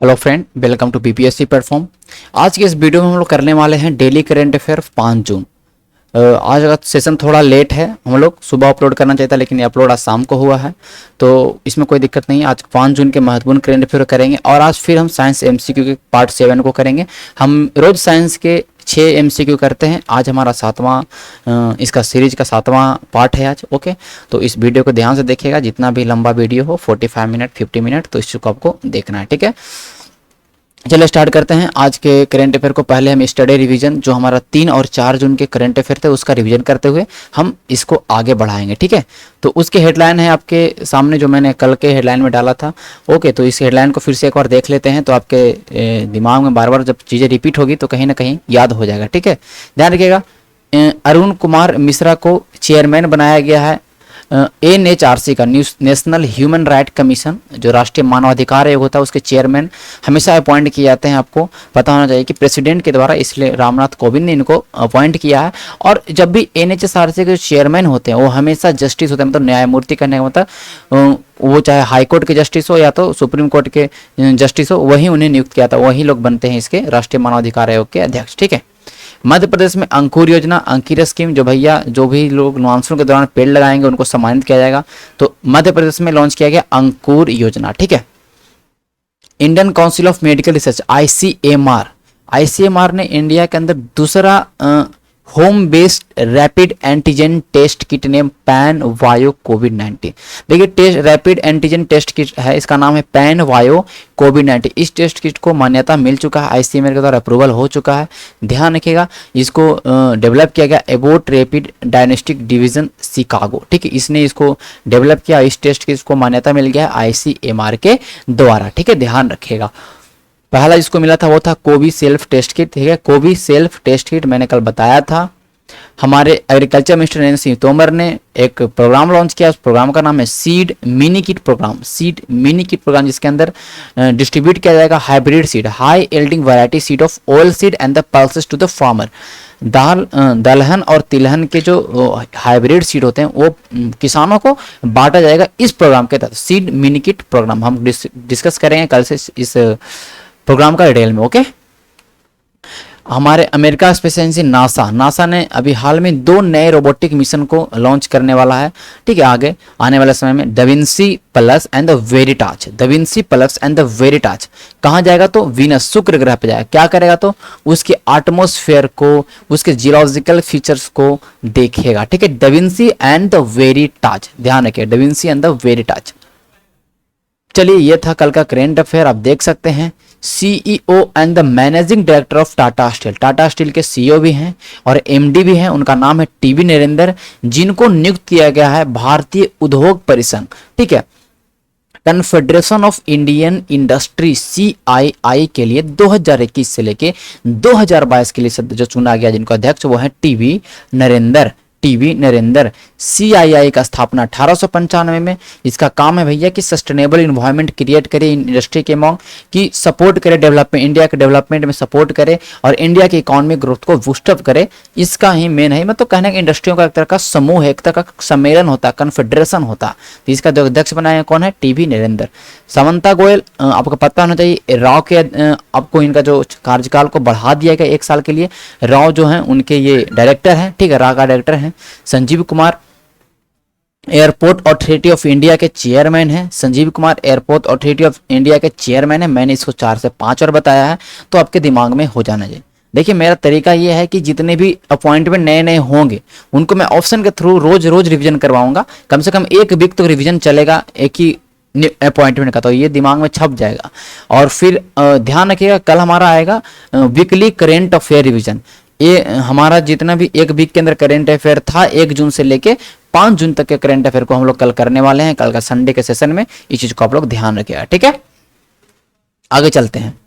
Hello friend, welcome to BPSC platform. आज के इस वीडियो में हम लोग करने वाले हैं डेली करंट अफेयर 5 जून। आज का सेशन थोड़ा लेट है, हम लोग सुबह अपलोड करना चाहिए था लेकिन ये अपलोड आज शाम को हुआ है, तो इसमें कोई दिक्कत नहीं है। आज 5 जून के महत्वपूर्ण करंट अफेयर करेंगे और आज फिर हम साइंस एमसीक्यू के पार्ट 7 को करेंगे। हम रोज साइंस के 6 एमसीक्यू करते हैं, आज हमारा 7वां इसका सीरीज का 7वां पार्ट है आज। ओके, तो इस वीडियो को ध्यान से देखिएगा, जितना भी लंबा वीडियो हो 45 मिनट 50 मिनट, तो इसको आपको देखना है, ठीक है। चलिए स्टार्ट करते हैं आज के करंट अफेयर को। पहले हम स्टडी रिवीजन जो हमारा 3 और 4 जून के करंट अफेयर थे उसका रिवीजन करते हुए हम इसको आगे बढ़ाएंगे, ठीक है। तो उसके हेडलाइन है आपके सामने जो मैंने कल के हेडलाइन में डाला था। ओके, तो इस हेडलाइन को फिर से एक बार देख लेते हैं, तो आपके दिमाग में बार बार जब चीज़ें रिपीट होगी तो कहीं ना कहीं याद हो जाएगा, ठीक है। ध्यान रखिएगा, अरुण कुमार मिश्रा को चेयरमैन बनाया गया है एनएचआरसी का, नेशनल ह्यूमन राइट कमीशन, जो राष्ट्रीय मानवाधिकार आयोग होता है उसके चेयरमैन हमेशा अपॉइंट किए जाते हैं। आपको पता होना चाहिए कि प्रेसिडेंट के द्वारा, इसलिए रामनाथ कोविंद ने इनको अपॉइंट किया है। और जब भी एनएचआरसी के चेयरमैन होते हैं वो हमेशा जस्टिस होते हैं, मतलब न्यायमूर्ति करने का मतलब वो चाहे हाई कोर्ट के जस्टिस हो या तो सुप्रीम कोर्ट के जस्टिस हो, वही उन्हें नियुक्त किया था, वही लोग बनते हैं इसके राष्ट्रीय मानवाधिकार आयोग के अध्यक्ष, ठीक है। मध्य प्रदेश में अंकुर योजना, अंकीर स्कीम, जो भैया जो भी लोग मानसून के दौरान पेड़ लगाएंगे उनको सम्मानित किया जाएगा, तो मध्य प्रदेश में लॉन्च किया गया अंकुर योजना, ठीक है। Indian council of medical research ICMR ने इंडिया के अंदर दूसरा home based rapid antigen test kit name PanBio कोविड-19। देखिए, test rapid antigen test kit है, इसका नाम है पैन वायो कोविड-19। इस टेस्ट किट को मान्यता मिल चुका है, आईसीएमआर के द्वारा अप्रूवल हो चुका है। ध्यान रखिएगा, इसको डेवलप किया गया Abbott rapid diagnostic division Chicago, ठीक है, इसने इसको डेवलप किया। इस टेस्ट किट को मान्यता मिल गया है आईसीएमआर के द्वारा, ठीक है, ध्यान रखिएगा। पहला जिसको मिला था वो था कोवी सेल्फ टेस्ट किट, ठीक है। कोवी सेल्फ टेस्ट किट मैंने कल बताया था। हमारे एग्रीकल्चर मिनिस्टर नरेंद्र सिंह तोमर ने एक प्रोग्राम लॉन्च किया, उस प्रोग्राम का नाम है seed mini kit programme. Seed mini kit programme, जिसके अंदर डिस्ट्रीब्यूट किया जाएगा hybrid seed, high yielding variety seed of oil seed and the pulses to the farmer. दलहन और तिलहन के जो हाइब्रिड सीड होते हैं वो किसानों को बांटा जाएगा इस प्रोग्राम के तहत। सीड मिनी किट प्रोग्राम हम डिस्कस करेंगे कल से इस प्रोग्राम का डिटेल में, ओके। हमारे अमेरिका स्पेस एजेंसी नासा ने अभी हाल में 2 नए रोबोटिक मिशन को लॉन्च करने वाला है, ठीक है। आगे आने वाले समय में DaVinci plus and the Veritas, DaVinci plus and the Veritas कहाँ जाएगा तो वीनस, शुक्र ग्रह पे जाएगा। क्या करेगा तो उसके एटमॉस्फेयर को, उसके जियोलॉजिकल फीचर्स को देखेगा, ठीक है। डविंसी एंड द वेरिटाच, ध्यान रखिए, डविंसी एंड द वेरिटाच। चलिए, ये था कल का करेंट अफेयर। आप देख सकते हैं CEO and the managing director of Tata steel, Tata steel के सीईओ भी हैं और एमडी भी हैं, उनका नाम है टीवी नरेंद्र, जिनको नियुक्त किया गया है भारतीय उद्योग परिसंघ, ठीक है, confederation of Indian industry CII के लिए 2021 से लेके 2022 के लिए जो चुना गया, जिनको अध्यक्ष वो है टीवी नरेंद्र। सीआईआई का स्थापना 1895 में। इसका काम है भैया कि सस्टेनेबल इन्वायरमेंट क्रिएट करे इंडस्ट्री के अमंग, की सपोर्ट करे डेवलपमेंट, इंडिया के डेवलपमेंट में सपोर्ट करे और इंडिया की इकोनॉमिक ग्रोथ को बूस्टअप करे। इसका ही मेन है, मतलब कहने का इंडस्ट्रियों का एक तरह का समूह है, एक तरह का सम्मेलन होता है, कन्फेडरेशन होता। तो इसका जो अध्यक्ष बनाया कौन है, टीवी नरेंद्र। समंता गोयल, आपको पता होना चाहिए, राव के आपको इनका जो कार्यकाल को बढ़ा दिया गया 1 साल के लिए। राव जो है उनके ये डायरेक्टर हैं, ठीक है, रा का डायरेक्टर हैं। Sanjeev Kumar airport authority of India के चेयरमैन हैं, Sanjeev Kumar airport authority of India के चेयरमैन है। मैंने इसको 4 से 5 और बताया है, तो आपके दिमाग में हो जाना चाहिए। देखिए, मेरा तरीका ये है कि जितने भी अपॉइंटमेंट नए होंगे उनको मैं ऑप्शन के थ्रू रोज रिवीजन करवाऊंगा। कम से कम 1 वीक तो रिवीजन चलेगा एक ही अपॉइंटमेंट का, तो ये दिमाग में छप जाएगा। और फिर ध्यान रखिएगा, कल हमारा आएगा वीकली करेंट अफेयर रिवीजन। ये हमारा जितना भी 1 वीक के अंदर करेंट अफेयर था 1 जून से लेके 5 जून तक के करेंट अफेयर को हम लोग कल करने वाले हैं। कल का संडे के सेशन में इस चीज को आप लोग ध्यान रखिएगा, ठीक है। आगे चलते हैं।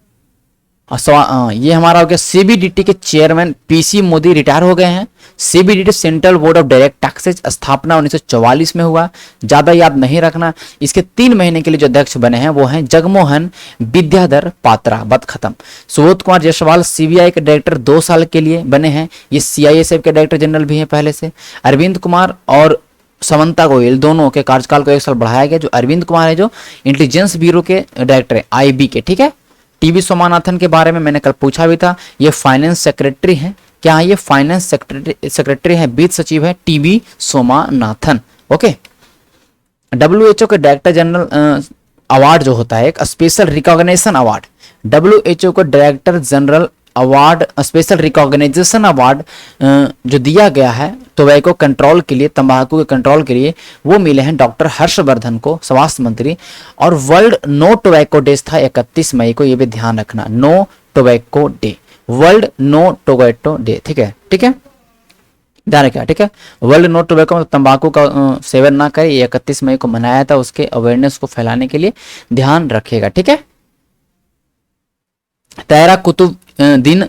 ये हमारा हो गया सीबीडीटी के चेयरमैन पीसी मोदी रिटायर हो गए हैं। CBDT central board of direct taxes, स्थापना 1944 में हुआ, ज्यादा याद नहीं रखना। इसके 3 महीने के लिए जो अध्यक्ष बने हैं वो हैं जगमोहन विद्याधर पात्रा, बात खत्म। सुबोध कुमार जायसवाल सीबीआई के डायरेक्टर 2 साल के लिए बने हैं, ये सीआईएसएफ के डायरेक्टर जनरल भी हैं पहले से। अरविंद कुमार और समंता गोयल दोनों के कार्यकाल को 1 साल बढ़ाया गया। जो अरविंद कुमार है जो इंटेलिजेंस ब्यूरो के डायरेक्टर है, आईबी के, ठीक है, टीवी सोमानाथन के बारे में मैंने कल पूछा भी था, ये फाइनेंस सेक्रेटरी हैं। क्या ये फाइनेंस सेक्रेटरी है, वित्त सचिव है टीवी सोमानाथन। ओके, डब्ल्यूएचओ के डायरेक्टर जनरल अवार्ड जो होता है एक स्पेशल रिकॉग्निशन अवार्ड, डब्ल्यूएचओ को director general award, special recognization award जो दिया गया है टोबैको कंट्रोल के लिए, तंबाकू के कंट्रोल के लिए, वो मिले हैं डॉक्टर हर्षवर्धन को, स्वास्थ्य मंत्री। और वर्ल्ड नो टोबैको डे था 31 मई को, ये भी ध्यान रखना, no tobacco day, world no tobacco day. ठीक है, ठीक है, ध्यान रखिएगा। ठीक है, वर्ल्ड नो टोबैको मतलब तंबाकू का सेवन ना करें, ये 31 मई को मनाया था, उसके अवेयरनेस को फैलाने के लिए ध्यान रखिएगा। ठीक है, तहरा कुतुब दिन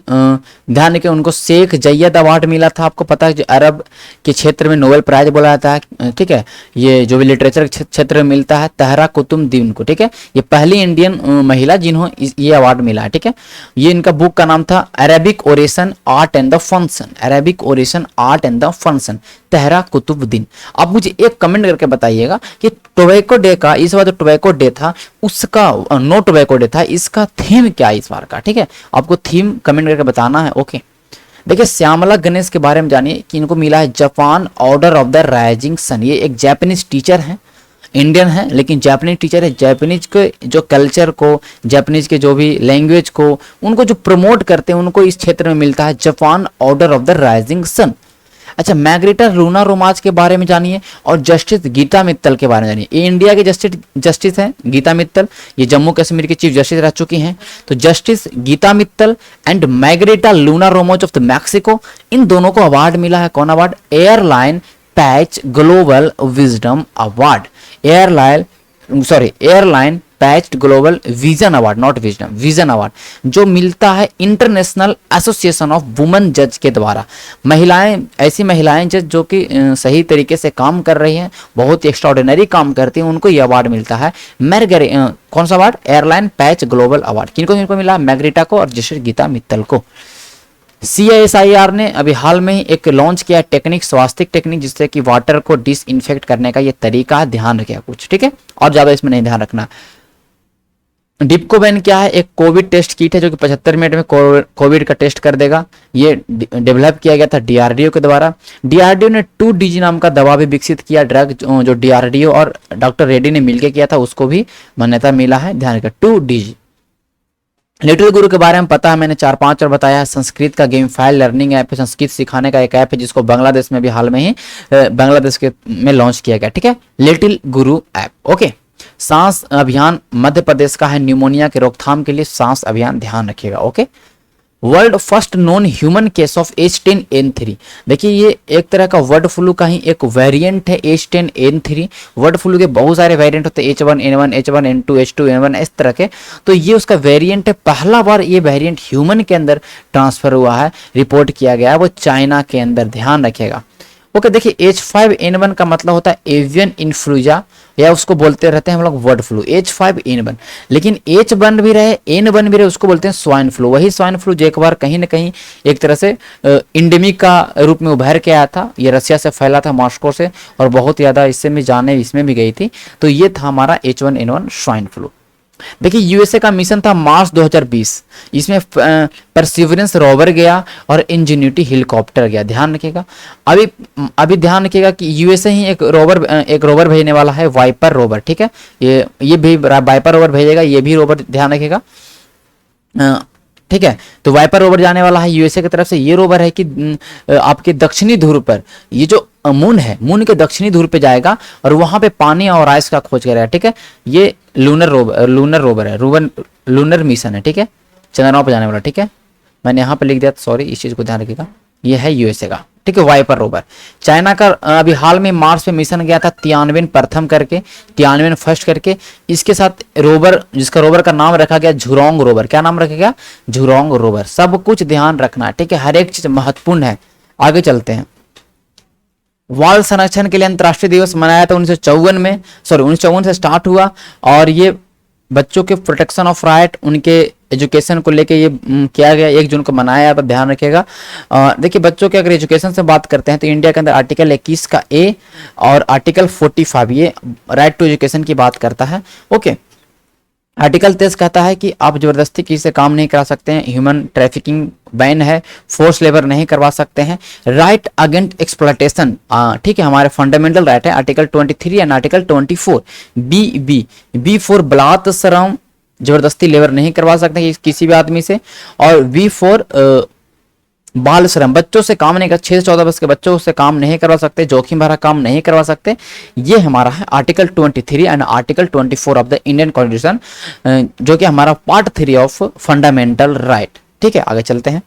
ध्यान रखिए, उनको शेख जयद अवार्ड मिला था। आपको पता है जो अरब के क्षेत्र में नोबेल प्राइज बोला जाता है, ठीक है, ये जो भी लिटरेचर क्षेत्र में मिलता है, तहरा कुतुब दिन को। ठीक है, ये पहली इंडियन महिला जिन्हों ये अवार्ड मिला है। ठीक है, ये इनका बुक का नाम था Arabic oration art and the function, Arabic oration art and the function, तहरा कुतुब दिन। आप मुझे एक कमेंट करके बताइएगा कि टोबैको डे का, इस बार जो टोबैको डे था उसका, नो टोबैको डे था, इसका थीम क्या है इस बार का। ठीक है, आपको थीम कमेंट करके बताना है। ओके, देखिए श्यामला गणेश के बारे में जानिए कि इनको मिला है Japan order of the rising sun. ये एक जापानीज टीचर हैं, इंडियन है लेकिन जापानीज टीचर है। जापानीज के जो कल्चर को, जापानीज के जो भी लैंग्वेज को, उनको जो प्रमोट करते हैं, उनको इस क्षेत्र में मिलता है Japan order of the rising sun. अच्छा, मैग्रेटा लूना रोमाज के बारे में जानिए और जस्टिस गीता मित्तल के बारे में जानिए। ये इंडिया के जस्टिस हैं गीता मित्तल, ये जम्मू कश्मीर के चीफ जस्टिस रह चुकी हैं। तो justice Geeta Mittal and Margarita Luna Ramos of the Mexico, इन दोनों को अवार्ड मिला है। कौन award? Arline Pacht global wisdom award, Arline Pacht global vision award, not wisdom, vision award, जो मिलता है इंटरनेशनल एसोसिएशन ऑफ वुमेन जज के द्वारा। महिलाएं, ऐसी महिलाएं जज जो कि सही तरीके से काम कर रही हैं, बहुत ही एक्स्ट्राऑर्डिनरी काम करती हैं, उनको यह अवार्ड मिलता है। कौन सा award? Arline Pacht global award. किनको मिला? मैग्रेटा को और जस्टिस गीता मित्तल को। CSIR ने अभी हाल में ही एक लॉन्च किया टेक्निक, स्वास्थ्यिक टेक्निक, जिससे कि वाटर को डिसइंफेक्ट करने का ये तरीका है, ध्यान रखिएगा कुछ। ठीक है, और ज्यादा इसमें नहीं ध्यान रखना। डिप्कोवैन क्या है? एक कोविड टेस्ट किट है जो कि 75 मिनट में कोविड का टेस्ट कर देगा। ये डेवलप किया गया था DRDO के द्वारा। DRDO ने 2DG नाम का दवा भी विकसित किया, ड्रग जो DRDO और डॉक्टर रेड्डी ने मिलकर किया था, उसको भी मान्यता मिला है, ध्यान रखिएगा 2DG। लिटिल गुरु के बारे में पता है, मैंने 4-5 और बताया। संस्कृत का गेम फाइल लर्निंग ऐप है, संस्कृत सिखाने का एक ऐप है जिसको बांग्लादेश में भी हाल में ही बांग्लादेश के में लॉन्च किया गया। ठीक है, लिटिल गुरु ऐप। ओके, सांस अभियान मध्य प्रदेश का है, न्यूमोनिया के रोकथाम के लिए सांस अभियान, ध्यान रखिएगा। Okay, world first known human case of H10N3। देखिए ये एक तरह का वर्ड फ्लू का ही एक वेरिएंट है, H10N3। वर्ड फ्लू के बहुत सारे वेरिएंट होते हैं, H1N1, H1N2, H2N1, इस तरह के। तो ये उसका वेरिएंट है, पहला बार ये वेरिएंट ह्यूमन के अंदर ट्रांसफर हुआ है, रिपोर्ट किया गया है, वो चाइना के अंदर, ध्यान रखिएगा। ओके, देखिए H5N1 का मतलब होता है एवियन इन्फ्लुएंजा, या उसको बोलते रहते हैं हम लोग वर्ड फ्लू, H5N1। लेकिन H1 भी रहे, N1 भी रहे, उसको बोलते हैं स्वाइन फ्लू। वही स्वाइन फ्लू जो एक बार कहीं ना कहीं एक तरह से इंडेमिक का रूप में उभर के आया था, ये रसिया से फैला था, मॉस्को से, और बहुत ज़्यादा इससे में जाने इसमें भी गई थी। तो ये था हमारा H1N1 स्वाइन फ्लू। देखिए यूएसए का मिशन था मार्च 2020, इसमें परसिवरेंस रोवर गया और इंजेन्यूटी हेलीकॉप्टर गया, ध्यान रखिएगा। अभी ध्यान रखिएगा कि यूएसए ही एक रोवर भेजने वाला है, वाइपर रोवर। ठीक है, ये भी वाइपर रोवर भेजेगा, ये भी रोवर, ध्यान रखिएगा। ठीक है, तो वाइपर रोवर जाने वाला है यूएसए की तरफ से। ये रोवर है कि आपके दक्षिणी ध्रुव पर, ये जो मून है, मून के दक्षिणी ध्रुव पे जाएगा और वहां पे पानी और आइस का खोज करेगा। ठीक है, ये लूनर रोवर है, लूनर मिशन है। ठीक है, चंद्रमा पर जाने वाला। ठीक है, मैंने यहाँ पे लिख दिया, सॉरी, इस चीज को ध्यान रखिएगा। ये है यूएसए का, ठीक है, वाइपर रोवर। चाइना का अभी हाल में मार्स पे मिशन गया था, तियानवेन प्रथम करके, तियानवेन फर्स्ट करके। इसके साथ रोवर, जिसका रोवर का नाम रखा गया झुरोंग रोवर। क्या नाम रखा गया? Zhurong rover. सब कुछ ध्यान रखना, ठीक है, हर एक चीज महत्वपूर्ण है। आगे चलते हैं। बाल संरक्षण के लिए अंतर्राष्ट्रीय दिवस मनाया था 1954 से स्टार्ट हुआ, और ये बच्चों के प्रोटेक्शन ऑफ राइट, उनके एजुकेशन को लेके ये किया गया, 1 जून को मनाया, पर ध्यान रखिएगा। देखिए बच्चों के अगर एजुकेशन से बात करते हैं तो इंडिया के अंदर आर्टिकल 21 का ए और आर्टिकल 45 ये राइट टू एजुकेशन की बात करता है। ओके, आर्टिकल 23 कहता है कि आप जबरदस्ती किसी से काम नहीं करा सकते हैं, ह्यूमन ट्रैफिकिंग बैन है, फोर्स लेबर नहीं करवा सकते हैं, राइट अगेंस्ट एक्सप्लॉयटेशन, ठीक है, हमारे फंडामेंटल राइट है article 23 and article 24। B for बलात् श्रम, जबरदस्ती लेबर नहीं करवा सकते किसी भी आदमी से, और बी फॉर बाल श्रम, बच्चों से काम नहीं कर, 6 से 14 वर्ष के बच्चों से काम नहीं करवा सकते, जोखिम भरा काम नहीं करवा सकते। ये हमारा है article 23 and article 24 of the Indian constitution, जो कि हमारा पार्ट 3 ऑफ फंडामेंटल राइट। ठीक है, आगे चलते हैं।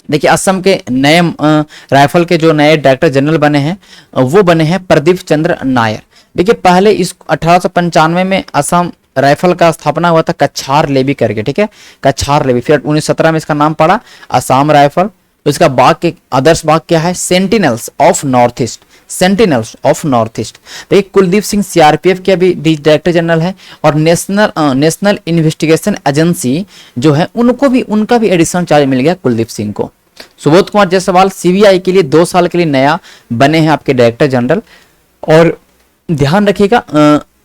देखिए असम के नए राइफल के जो नए डायरेक्टर जनरल बने हैं वो बने हैं प्रदीप चंद्र नायर। देखिए पहले इस 1895 में असम राइफल का स्थापना हुआ था कछार लेवी करके, ठीक है, कछार लेवी। फिर 1917 में इसका नाम पड़ा असम राइफल। इसका बाग के आदर्श बाग क्या है, sentinels of north east, sentinels of north east. देखिए कुलदीप सिंह सीआरपीएफ के अभी डायरेक्टर जनरल है, और नेशनल इन्वेस्टिगेशन एजेंसी जो है उनको भी, उनका भी एडिशनल चार्ज मिल गया कुलदीप सिंह को। सुबोध कुमार जायसवाल सीबीआई के लिए 2 साल के लिए नया बने हैं आपके डायरेक्टर जनरल। और ध्यान रखिएगा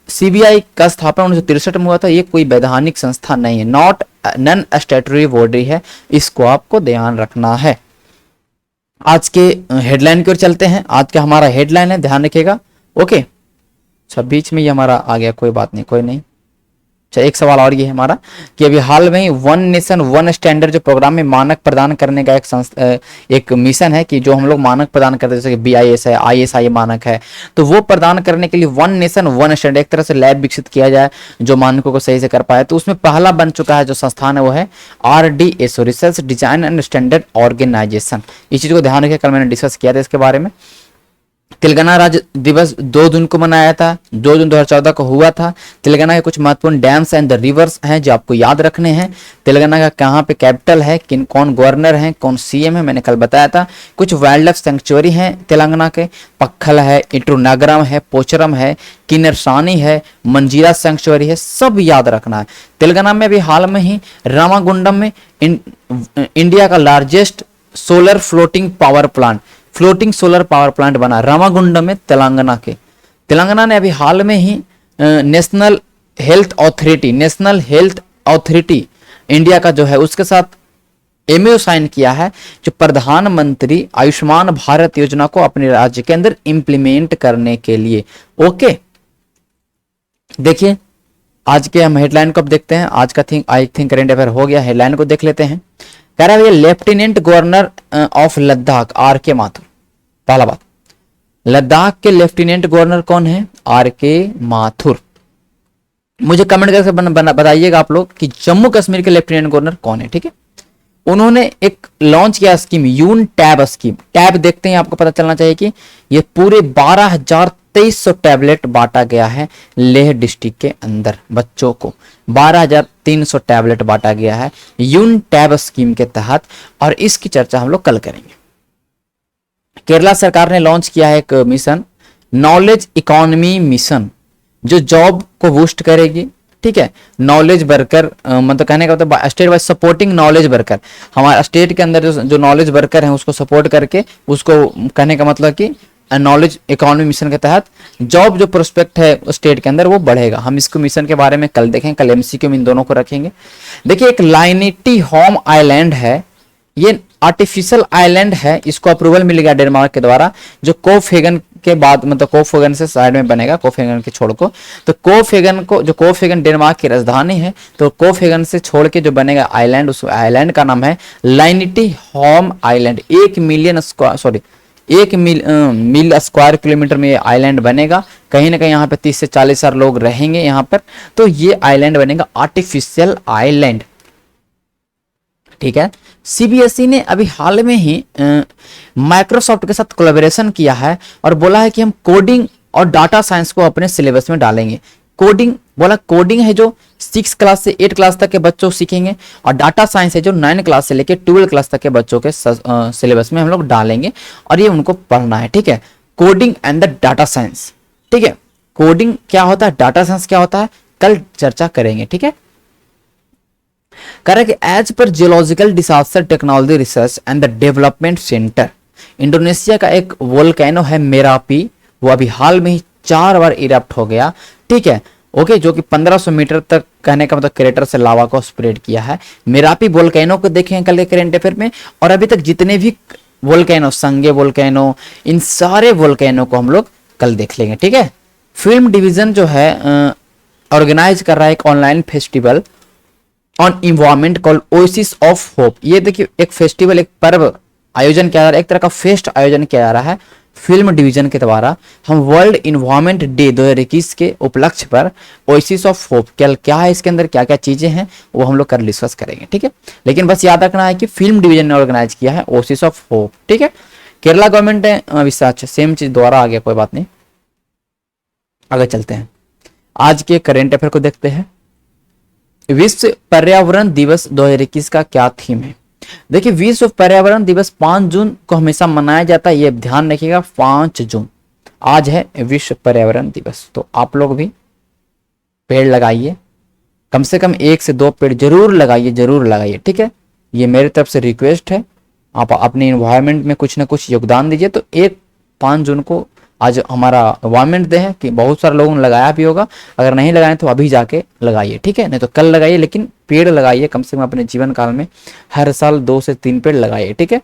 सीबीआई का स्थापना 1963 में हुआ था, ये कोई वैधानिक संस्था नहीं है, नॉट नॉन स्टैट्यूटरी बॉडी है, इसको आपको ध्यान रखना है। आज के हेडलाइन की ओर चलते हैं। आज का हमारा हेडलाइन है, ध्यान रखिएगा। ओके, अच्छा बीच में ये हमारा आ गया, कोई बात नहीं, कोई नहीं। अच्छा एक सवाल और ये है हमारा कि अभी हाल में ही वन नेशन वन स्टैंडर्ड जो प्रोग्राम में मानक प्रदान करने का एक मिशन है, कि जो हम लोग मानक प्रदान करते हैं, जैसे कि BIS है, ISI मानक है, तो वो प्रदान करने के लिए वन नेशन वन स्टैंडर्ड एक तरह से लैब विकसित किया जाए जो मानकों को सही से कर पाए। तो उसमें पहला बन चुका है जो संस्थान है वो है RDSO, research design and standard organisation. इस चीज को ध्यान रखिए, कल मैंने डिस्कस किया था इसके बारे में। तेलंगाना राज्य दिवस 2 जून को मनाया था, 2 जून 2014 को हुआ था। तेलंगाना के कुछ महत्वपूर्ण डैम्स एंड द रिवर्स हैं जो आपको याद रखने हैं। तेलंगाना का कहाँ पे कैपिटल है, कौन गवर्नर है, कौन CM है, मैंने कल बताया था। कुछ वाइल्ड लाइफ सेंचुरी हैं तेलंगाना के, पक्खल है, इट्रूनगरम है, पोचरम है, किन्नरसानी है, मंजीरा सेंचुरी है, सब याद रखना है। तेलंगाना में भी हाल में ही रामागुंडम में इंडिया का largest solar floating power plant, floating solar power plant बना रामागुंडम में तेलंगाना के। तेलंगाना ने अभी हाल में ही नेशनल हेल्थ अथॉरिटी इंडिया का जो है उसके साथ MOU साइन किया है, जो प्रधानमंत्री आयुष्मान भारत योजना को अपने राज्य के अंदर इंप्लीमेंट करने के लिए। ओके, देखिए आज के हम हेडलाइन को अब देखते हैं। आज का आई थिंक करेंट अफेयर हो गया, हेडलाइन को देख लेते हैं। कह रहा है lieutenant governor of Ladakh RK Mathur. पहला बात, लद्दाख के लेफ्टिनेंट गवर्नर कौन है, RK माथुर। मुझे कमेंट करके बताइएगा आप लोग कि जम्मू कश्मीर के लेफ्टिनेंट गवर्नर कौन है। ठीक है, उन्होंने एक लॉन्च किया स्कीम, यून टैब स्कीम। टैब देखते हैं, आपको पता चलना चाहिए कि ये पूरे 12,2300 टैबलेट बांटा गया है लेह डिस्ट्रिक्ट के अंदर बच्चों को। 12,300 टैबलेट बांटा गया है यून टैब स्कीम के तहत, और इसकी चर्चा हम लोग कल करेंगे। केरला सरकार ने लॉन्च किया है एक मिशन, नॉलेज इकोनॉमी मिशन, जो जॉब को बूस्ट करेगी। ठीक है, नॉलेज वर्कर मतलब कहने का मतलब state wise supporting knowledge worker, हमारे स्टेट के अंदर जो नॉलेज वर्कर हैं उसको सपोर्ट करके, उसको कहने का मतलब कि नॉलेज इकोनॉमी मिशन के तहत जॉब जो प्रोस्पेक्ट है स्टेट के अंदर वो बढ़ेगा। हम इसको मिशन के बारे में कल देखें, कल MCQ में इन दोनों को रखेंगे। देखिए एक लाइनिटी होम आइलैंड है, ये आर्टिफिशियल आइलैंड है, इसको अप्रूवल मिल गया डेनमार्क के द्वारा, जो कोफेगन के बाद मतलब कोफेगन से साइड में बनेगा, कोफेगन के छोड़ को। तो कोफेगन को, जो कोफेगन डेनमार्क की राजधानी है, तो कोफेगन से छोड़ के जो बनेगा आइलैंड, उस आइलैंड का नाम है लाइनिटी होम आइलैंड। 1 मिलियन स्क्वायर किलोमीटर में ये आइलैंड बनेगा। कहीं ना कहीं यहाँ पे 30 से 40 हजार लोग रहेंगे यहाँ पर। तो ये आइलैंड बनेगा आर्टिफिशियल आइलैंड। ठीक है, CBSE ने अभी हाल में ही माइक्रोसॉफ्ट के साथ कोलैबोरेशन किया है और बोला है कि हम कोडिंग और डाटा साइंस को अपने सिलेबस में डालेंगे। कोडिंग बोला, कोडिंग है जो 6 क्लास से 8 क्लास तक के बच्चों सीखेंगे, और डाटा साइंस है जो 9 क्लास से लेकर 12 क्लास तक के बच्चों के सिलेबस में हम लोग डालेंगे, और ये उनको पढ़ना है। ठीक है, coding and the data science. ठीक है, कोडिंग क्या होता है, डाटा साइंस क्या होता है, कल चर्चा करेंगे। ठीक है, कह रहा है कि as per geological disaster technology research and the development centre, Indonesia का एक वोल्केनो है मेरापी, वो अभी हाल में ही 4 बार इरप्ट हो गया। ठीक है, ओके, जो कि 1500 मीटर तक, कहने का मतलब क्रेटर से लावा को स्प्रेड किया है। मेरापी वोल्केनो को देखें कल के करेंट अफेयर में, और अभी तक जितने भी वोल्केनो, संगे वोल्केनो, इन सारे वोल्केनो को हम लोग कल देख लेंगे, ठीक है। फिल्म डिवीजन जो है ऑर्गेनाइज कर रहा है एक online festival on environment called oasis of hope. ये देखिए एक फेस्टिवल, एक पर्व आयोजन किया जा रहा है, एक तरह का फेस्ट आयोजन किया जा रहा है फिल्म डिवीजन के द्वारा। हम वर्ल्ड इन्वायरमेंट डे 2021 के उपलक्ष्य पर ओएसिस ऑफ होप क्या है, इसके अंदर क्या क्या चीजें हैं, वो हम लोग कर डिस्कस करेंगे, ठीक है। लेकिन बस याद रखना है कि फिल्म डिवीजन ने ऑर्गेनाइज किया है ओएसिस ऑफ होप, ठीक है। केरला गवर्नमेंट ने विशाच सेम चीज दोबारा आ गया, कोई बात नहीं, आगे चलते हैं। आज के करेंट अफेयर को देखते हैं। विश्व पर्यावरण दिवस 2021 का क्या थीम है? देखिए विश्व पर्यावरण दिवस 5 जून को हमेशा मनाया जाता है, ये ध्यान रखिएगा, 5 जून आज है विश्व पर्यावरण दिवस। तो आप लोग भी पेड़ लगाइए, कम से कम 1 से 2 पेड़ जरूर लगाइए, जरूर लगाइए, ठीक है। ये मेरी तरफ से रिक्वेस्ट है, आप अपने इन्वायरमेंट में कुछ ना कुछ योगदान दीजिए। तो 5 जून को आज हमारा इन्वायरमेंट डे है, कि बहुत सारे लोगों ने लगाया भी होगा, अगर नहीं लगाए तो अभी जाके लगाइए, ठीक है, नहीं तो कल लगाइए, लेकिन पेड़ लगाइए कम से कम अपने जीवन काल में, हर साल 2 से 3 पेड़ लगाइए, ठीक है।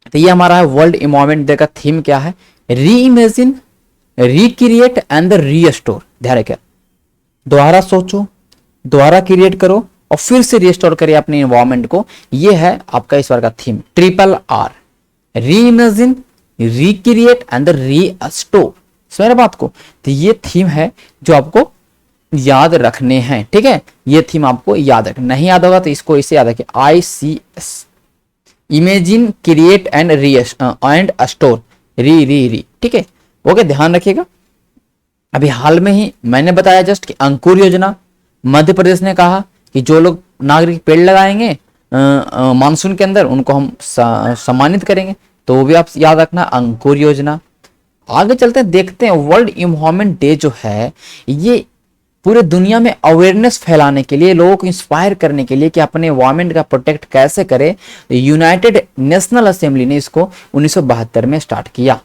तो ये हमारा है वर्ल्ड इन्वायरमेंट डे का थीम क्या है? री इमेजिन, रिक्रिएट एंड रीस्टोर। ध्यान रखिए, दोबारा सोचो, दोबारा क्रिएट करो और फिर से रिस्टोर करिए अपने इन्वायरमेंट को। ये है आपका इस बार का थीम, RRR, री इमेजिन, रिक्रिएट एंड रीस्टोर। समझ बात को? तो ये थीम है जो आपको याद रखने हैं, ठीक है। ये थीम आपको याद रखना, नहीं याद होगा तो इसको इसे याद रखिए, ICS, imagine, create and store, री, ठीक है। ओके, ध्यान रखिएगा। अभी हाल में ही मैंने बताया जस्ट कि अंकुर योजना, मध्य प्रदेश ने कहा कि जो लोग नागरिक पेड़ लगाएंगे मानसून के अंदर, उनको हम सम्मानित करेंगे, तो वो भी आप याद रखना, अंकुर योजना। आगे चलते हैं, देखते हैं वर्ल्ड इन्वायरमेंट डे जो है, ये पूरे दुनिया में अवेयरनेस फैलाने के लिए, लोगों को इंस्पायर करने के लिए कि अपने इन्वायरमेंट का प्रोटेक्ट कैसे करें, यूनाइटेड नेशनल असेंबली ने इसको 1972 में स्टार्ट किया।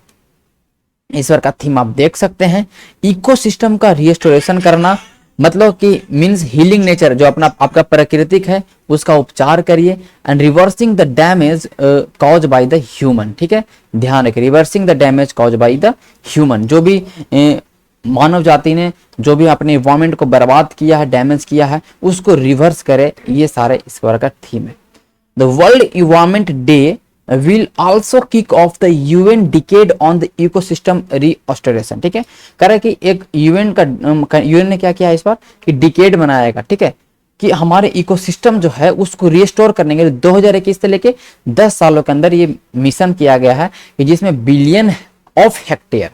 इस बार का थीम आप देख सकते हैं, इकोसिस्टम का रिस्टोरेशन करना, मतलब कि मींस हीलिंग नेचर, जो अपना आपका प्राकृतिक है उसका उपचार करिए, and reversing the damage cause by the human, ठीक है। ध्यान रखिए, reversing the damage cause by the human, जो भी मानव जाति ने जो भी अपने इन्वायरमेंट को बर्बाद किया है, डैमेज किया है, उसको रिवर्स करे, ये सारे इस बार का थीम है। The world environment day will also kick off the UN decade on the ecosystem restoration, ठीक है। कह रहा है कि एक UN का UN ने क्या किया है इस बार कि डिकेड बनाएगा, ठीक है, कि हमारे इकोसिस्टम जो है उसको रिस्टोर करने के लिए 2021 से लेके 10 सालों के अंदर ये मिशन किया गया है, कि जिसमें बिलियन ऑफ हेक्टेयर,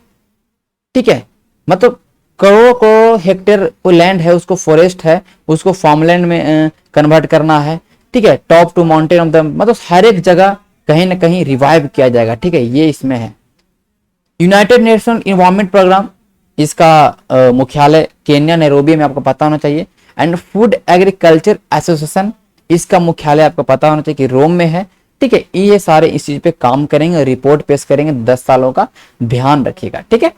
ठीक है, मतलब करोड़ों करोड़ हेक्टेयर को लैंड है, उसको फॉरेस्ट है, उसको फार्मलैंड में कन्वर्ट करना है, ठीक है। Top two mountain of the, मतलब हर एक जगह कहीं ना कहीं रिवाइव किया जाएगा, ठीक है, ये इसमें है। यूनाइटेड नेशन इन्वायरमेंट प्रोग्राम, इसका मुख्यालय केन्या नैरोबी में आपको पता होना चाहिए। एंड फूड एग्रीकल्चर एसोसिएशन, इसका मुख्यालय आपको पता होना चाहिए कि रोम में है, ठीक है। ये सारे इस चीज पे काम करेंगे, रिपोर्ट पेश करेंगे 10 सालों का, ध्यान रखिएगा, ठीक है।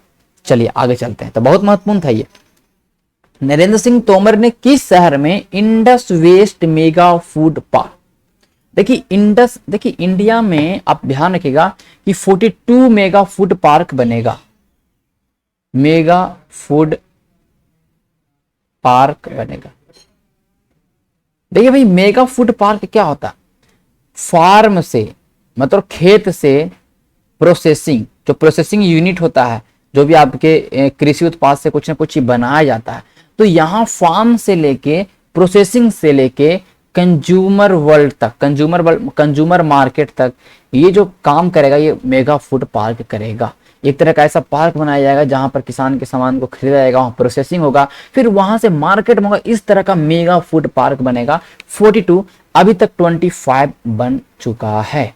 चलिए आगे चलते हैं, तो बहुत महत्वपूर्ण था ये। नरेंद्र सिंह तोमर ने किस शहर में Indus west mega food park, देखिए इंडस, देखिए इंडिया में आप ध्यान रखिएगा कि 42 मेगा फूड पार्क बनेगा, मेगा फूड पार्क बनेगा। देखिए भाई, मेगा फूड पार्क क्या होता है? फार्म से, मतलब खेत से प्रोसेसिंग, जो प्रोसेसिंग यूनिट होता है, जो भी आपके कृषि उत्पाद से कुछ ना कुछ बनाया जाता है, तो यहाँ फार्म से लेके, प्रोसेसिंग से लेके कंज्यूमर वर्ल्ड तक, कंज्यूमर मार्केट तक, ये जो काम करेगा ये मेगा फूड पार्क करेगा। एक तरह का ऐसा पार्क बनाया जाएगा जहां पर किसान के सामान को खरीदा जाएगा, वहां प्रोसेसिंग होगा, फिर वहां से मार्केट में होगा, इस तरह का मेगा फूड पार्क बनेगा। 42, अभी तक 25 बन चुका है।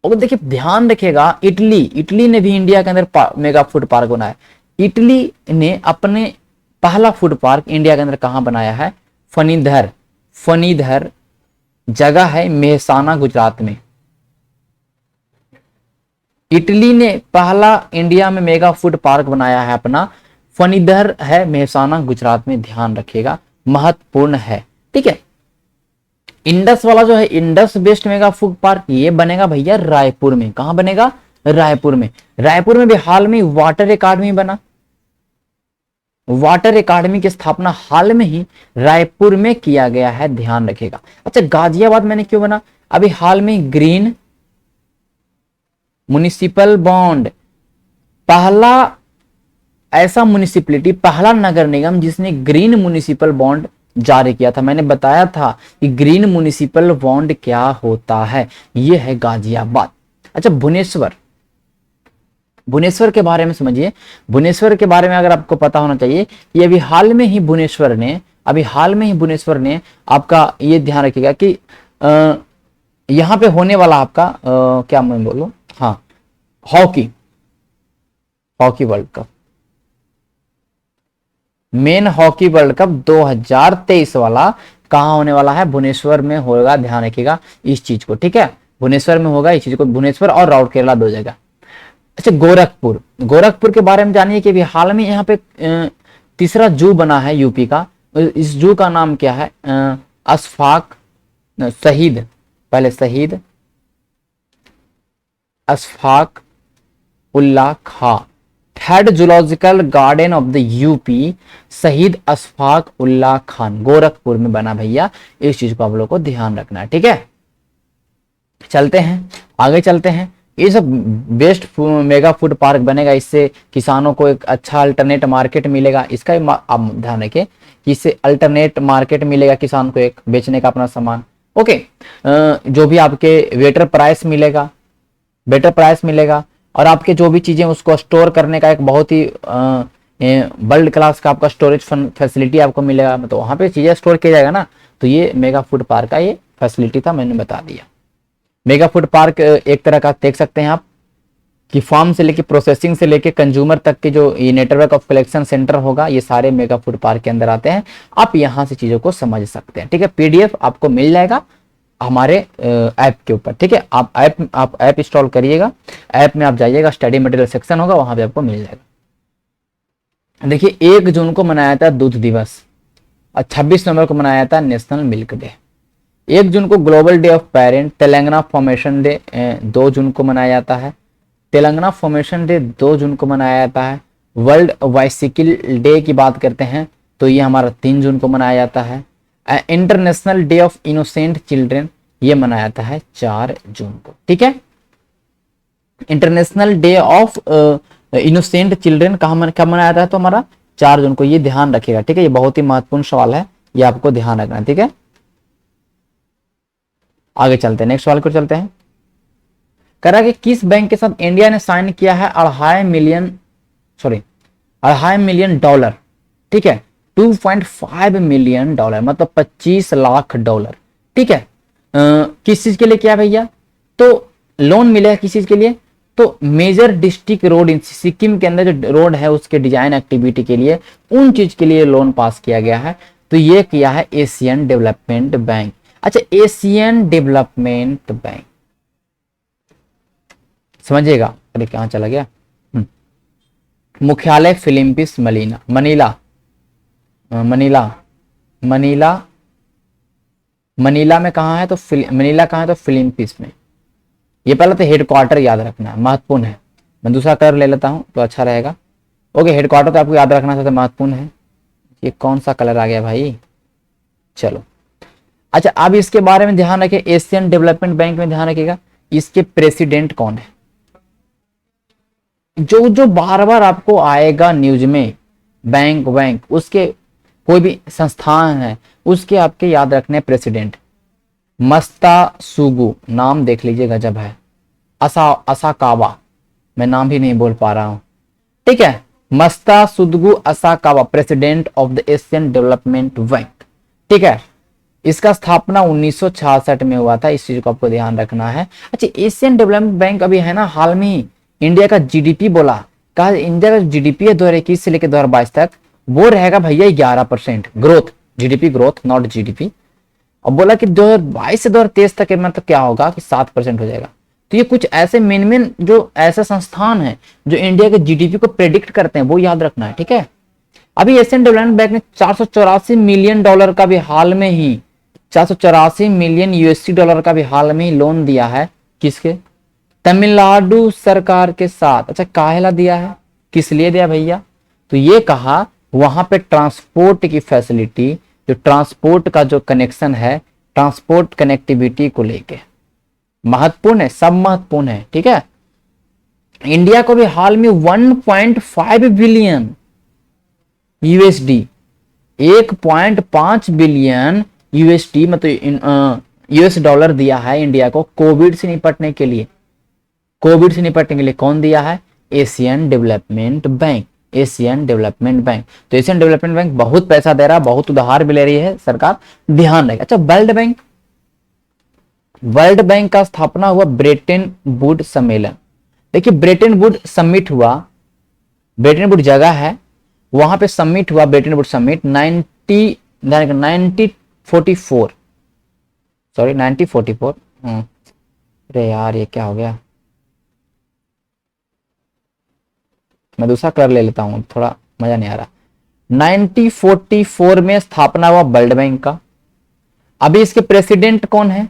और देखिए ध्यान रखिएगा, इटली ने भी इंडिया के अंदर मेगा फूड पार्क बनाया। इटली ने अपने पहला फूड पार्क इंडिया के अंदर कहां बनाया है? फनीधर जगह है मेहसाना, गुजरात में। इटली ने पहला इंडिया में मेगा फूड पार्क बनाया है अपना फनीदर है मेहसाना गुजरात में, ध्यान रखिएगा, महत्वपूर्ण है। ठीक है, इंडस वाला जो है Indus based mega food park ये बनेगा भैया रायपुर में। कहां बनेगा? रायपुर में। रायपुर में भी हाल में वाटर एकेडमी बना, वाटर एकेडमी की स्थापना हाल में ही रायपुर में किया गया है, ध्यान रखिएगा। अच्छा, गाजियाबाद मैंने क्यों बना? अभी हाल में ग्रीन म्युनिसिपल बॉन्ड, पहला ऐसा म्युनिसिपलिटी, पहला नगर निगम जिसने ग्रीन म्युनिसिपल बॉन्ड जारी किया था। मैंने बताया था कि ग्रीन म्युनिसिपल बॉन्ड क्या होता है, यह है गाजियाबाद। अच्छा, भुवनेश्वर, भुवनेश्वर के बारे में समझिए। भुवनेश्वर के बारे में अगर आपको पता होना चाहिए कि अभी हाल में ही भुवनेश्वर ने आपका ये ध्यान रखिएगा कि यहां पे होने वाला आपका क्या मैं बोलूं, हाँ, hockey world cup, main hockey world cup 2023 वाला कहां होने वाला है? भुवनेश्वर में होगा, ध्यान रखिएगा इस चीज को। ठीक है, भुवनेश्वर में होगा इस चीज को, भुवनेश्वर और राउरकेला 2 जगह। अच्छा, गोरखपुर के बारे में जानिए कि हाल में यहाँ पे तीसरा जू बना है यूपी का। इस जू का नाम क्या है? Shaheed Ashfaq Ullah Khan, third zoological garden of the UP, Shaheed Ashfaq Ullah Khan, Gorakhpur में बना भैया। इस चीज को आप लोगों को ध्यान रखना है। ठीक है, चलते हैं आगे, चलते हैं। ये सब बेस्ट मेगा फूड पार्क बनेगा, इससे किसानों को एक अच्छा अल्टरनेट मार्केट मिलेगा। इसका आप ध्यान रखें कि इससे अल्टरनेट मार्केट मिलेगा किसान को, एक बेचने का अपना सामान। ओके, जो भी आपके बेटर प्राइस मिलेगा और आपके जो भी चीजें उसको स्टोर करने का एक बहुत ही वर्ल्ड क्लास का आपका स्टोरेज फैसिलिटी आपको मिलेगा। तो वहां पे चीजें स्टोर किया जाएगा ना, तो ये मेगा फूड पार्क का ये फैसिलिटी था, मैंने बता दिया। मेगा फूड पार्क एक तरह का देख सकते हैं आप कि फार्म से लेके प्रोसेसिंग से लेके कंज्यूमर तक के जो ये नेटवर्क ऑफ कलेक्शन सेंटर होगा, ये सारे मेगा फूड पार्क के अंदर आते हैं। आप यहां से चीजों को समझ सकते हैं। ठीक है, पीडीएफ आपको मिल जाएगा हमारे ऐप के ऊपर। ठीक है, आप ऐप इंस्टॉल करिएगा, ऐप में आप जाइएगा, स्टडी मटेरियल सेक्शन होगा, वहां पे आपको मिल जाएगा। देखिए, 1 जून को मनाया था दूध दिवस और 26 नवंबर को मनाया था नेशनल मिल्क डे। 1 जून को global day of parent, Telangana formation day 2 जून को मनाया जाता है। तेलंगाना फॉर्मेशन डे 2 जून को मनाया जाता है। वर्ल्ड बाइसिकल डे की बात करते हैं तो ये हमारा 3 जून को मनाया जाता है। International day of innocent children ये मनाया जाता है 4 जून को। ठीक है, international day of innocent children कब मनाया जाता है? तो हमारा 4 जून को, ये ध्यान रखिएगा। ठीक है, ये बहुत ही महत्वपूर्ण सवाल है, ये आपको ध्यान रखना है। ठीक है, आगे चलते हैं, नेक्स्ट सवाल को चलते हैं। कह रहा है कि किस बैंक के साथ इंडिया ने साइन किया है $2.5 मिलियन डॉलर। ठीक है, $2.5 मिलियन, मतलब $25 लाख। ठीक है, किस चीज के लिए किया भैया? तो लोन मिलेगा किस चीज के लिए? तो मेजर डिस्ट्रिक्ट रोड इन सिक्किम के अंदर जो रोड है उसके डिजाइन एक्टिविटी के लिए, उन चीज के लिए लोन पास किया गया है। तो ये किया है एशियन डेवलपमेंट बैंक। अच्छा, एशियन डेवलपमेंट बैंक समझिएगा। अरे कहां चला गया? मुख्यालय फिलिपींस मनीला में कहां है? तो मनीला कहां है? तो फिलिपींस में। ये पहले तो हेडक्वार्टर याद रखना है, महत्वपूर्ण है। मैं दूसरा कलर ले लेता हूं तो अच्छा रहेगा। ओके, हेडक्वार्टर तो आपको याद रखना सबसे महत्वपूर्ण है। ये कौन सा कलर आ गया भाई? चलो, अच्छा, अब इसके बारे में ध्यान रखिए। एशियन डेवलपमेंट बैंक में ध्यान रखिएगा, इसके प्रेसिडेंट कौन है? जो बार बार आपको आएगा न्यूज में, बैंक उसके कोई भी संस्थान है उसके आपके याद रखने प्रेसिडेंट। मस्तासुगु, नाम देख लीजिए, गजब है। असाकावा, मैं नाम भी नहीं बोल पा रहा हूं। ठीक है, Masatsugu Asakawa, president of the Asian development bank. ठीक है, इसका स्थापना 1966 में हुआ था, इस चीज को आपको ध्यान रखना है। अच्छा, एशियन डेवलपमेंट बैंक अभी है ना, हाल में ही इंडिया का जीडीपी बोला, कहा इंडिया का जीडीपी है 2021 से लेकर 2022 तक, वो रहेगा भैया 11% growth, GDP growth, not GDP. और बोला कि 2022 से 2023 तक मतलब क्या होगा कि 7% हो जाएगा। तो ये कुछ ऐसे मेन जो ऐसे संस्थान हैं जो इंडिया के जीडीपी को प्रेडिक्ट करते हैं, वो याद रखना है। ठीक है, अभी एशियन डेवलपमेंट बैंक ने $484 मिलियन का भी हाल में ही, $484 मिलियन का भी हाल में ही लोन दिया है। किसके? तमिलनाडु सरकार के साथ। अच्छा, काहेला दिया है, किस लिए दिया भैया? तो ये कहा वहां पे ट्रांसपोर्ट की फैसिलिटी, जो ट्रांसपोर्ट का जो कनेक्शन है, ट्रांसपोर्ट कनेक्टिविटी को लेके महत्वपूर्ण है, सब महत्वपूर्ण है, ठीक है। इंडिया को भी हाल में 1.5 बिलियन यूएसडी, 1.5 बिलियन यूएसडी मतलब यूएस डॉलर दिया है इंडिया को कोविड से निपटने के लिए। कोविड से निपटने के लिए कौन दिया है? Asian development bank, Asian development bank. तो एशियन डेवलपमेंट बैंक बहुत पैसा दे रहा है, बहुत उधार भी ले रही है सरकार, ध्यान रखें। अच्छा, वर्ल्ड बैंक, वर्ल्ड बैंक का स्थापना हुआ ब्रेटन वुड सम्मेलन। देखिए ब्रेटन वुड समिट हुआ, ब्रेटन वुड जगह है, वहां पे समिट हुआ, ब्रेटन वुड समिट 1944, सॉरी 1944। अरे यार ये क्या हो गया, मैं दूसरा कलर ले लेता हूं, थोड़ा मजा नहीं आ रहा। 1944 में स्थापना हुआ वर्ल्ड बैंक का। अभी इसके प्रेसिडेंट कौन है?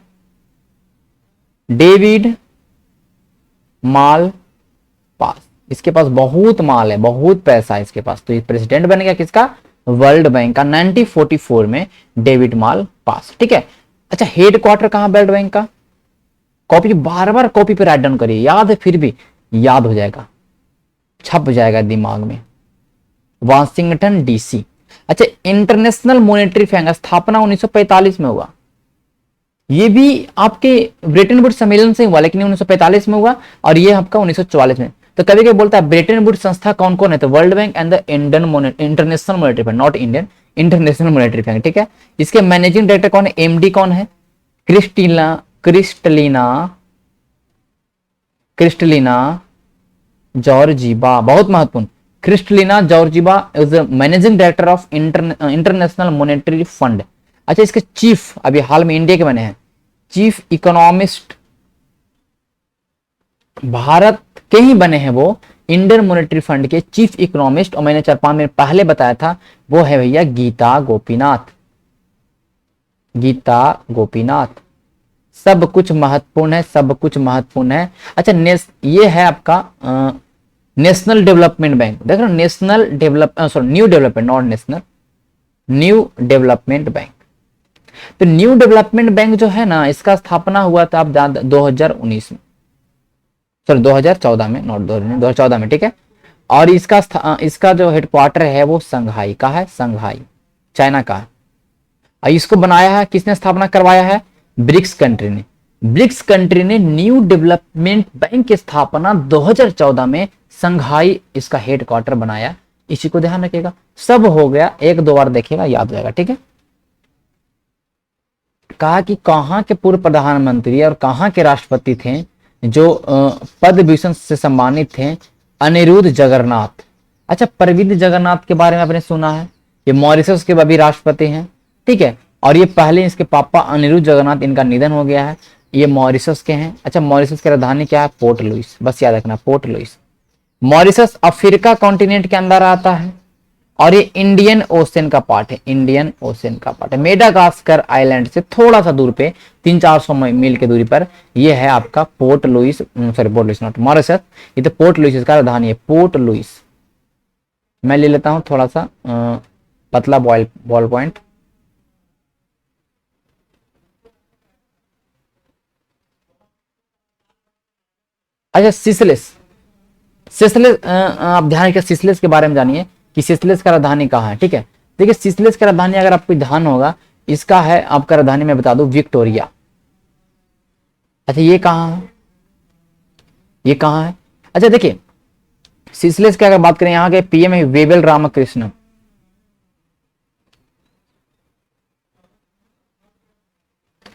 डेविड माल पास। इसके पास बहुत माल है, बहुत पैसा है इसके पास, तो ये प्रेसिडेंट बन गया किसका? वर्ल्ड बैंक का 1944 में डेविड माल पास, ठीक है। अच्छा, हेड क्वार्टर कहां वर्ल्ड बैंक का? कॉपी बार बार कॉपी पे राइट डाउन करिए, याद है फिर भी याद हो जाएगा, छप जाएगा दिमाग में। Washington DC. अच्छा, इंटरनेशनल मॉनेटरी फंड स्थापना 1945 में हुआ। ये भी आपके ब्रेटन वुड सम्मेलन से हुआ, लेकिन 1945 में हुआ, और ये आपका 1944 में। तो कभी कभी बोलता है ब्रेटन वुड संस्था कौन कौन है? तो world bank and the international monetary fund, not Indian, international monetary fund, ठीक है। इसके मैनेजिंग डायरेक्टर कौन है? एमडी कौन है? क्रिस्टलिना जॉर्जीवा, बहुत महत्वपूर्ण। Kristalina Georgieva is the managing director of international monetary fund. अच्छा, इसके चीफ अभी हाल में इंडिया के बने हैं, चीफ इकोनॉमिस्ट भारत के ही बने हैं वो, इंडियन मॉनेटरी फंड के चीफ इकोनॉमिस्ट, और मैंने 4-5 मिनट पहले बताया था, वो है भैया गीता गोपीनाथ, गीता गोपीनाथ। सब कुछ महत्वपूर्ण है, सब कुछ महत्वपूर्ण है। अच्छा, ये है आपका नेशनल डेवलपमेंट बैंक, देख रहे हो, national develop sorry new development, not national, new development bank. तो न्यू डेवलपमेंट बैंक जो है ना, इसका स्थापना हुआ था आप 2019 में, सॉरी 2014 में, नॉट 2014 में, ठीक है। और इसका जो हेडक्वार्टर है वो संघाई का है, संघाई चाइना का है। और इसको बनाया है किसने, स्थापना करवाया है? ब्रिक्स कंट्री ने। ब्रिक्स कंट्री ने न्यू डेवलपमेंट बैंक की स्थापना 2014 में संघाई इसका हेडक्वार्टर बनाया। इसी को ध्यान रखिएगा, सब हो गया, 1-2 बार देखिएगा याद हो जाएगा, ठीक है। कहा कि कहां के पूर्व प्रधानमंत्री और कहां के राष्ट्रपति थे जो पद्म भूषण से सम्मानित थे? अनिरुद्ध जगन्नाथ। अच्छा, प्रविध जगन्नाथ के बारे में आपने सुना है, ये मॉरिशस के भी राष्ट्रपति हैं, ठीक है। और ये पहले इसके पापा अनिरुद्ध जगन्नाथ, इनका निधन हो गया है, ये मॉरिशस के हैं। अच्छा, मॉरिशस की राजधानी क्या है? पोर्ट लुइस, बस याद रखना, Port Louis. Mauritius Africa continent के अंदर आता है, और ये इंडियन ओशन का पार्ट है, इंडियन ओशन का पार्ट है। मेडागास्कर आइलैंड से थोड़ा सा दूर पे, 300-400 मील की दूरी पर ये है आपका Port Louis, sorry Port Louis not Mauritius, ये तो पोर्ट लुइस इसका राजधानी है, पोर्ट लुइस। मैं ले लेता हूं थोड़ा सा पतला बॉल पॉइंट। अच्छा, सिसलेस, आप ध्यान रखिए, सिसलेस के बारे में जानिए कि सिसलेस का राजधानी कहाँ है, ठीक है। देखिए सिसलेस का राजधानी अगर आपको ध्यान होगा, इसका है आपका राजधानी, मैं बता दूं, विक्टोरिया। अच्छा, ये कहाँ है? ये कहाँ है? अच्छा देखिए, सिसलेस की अगर बात करें, यहाँ के पीएम है वेबल रामकृष्णन।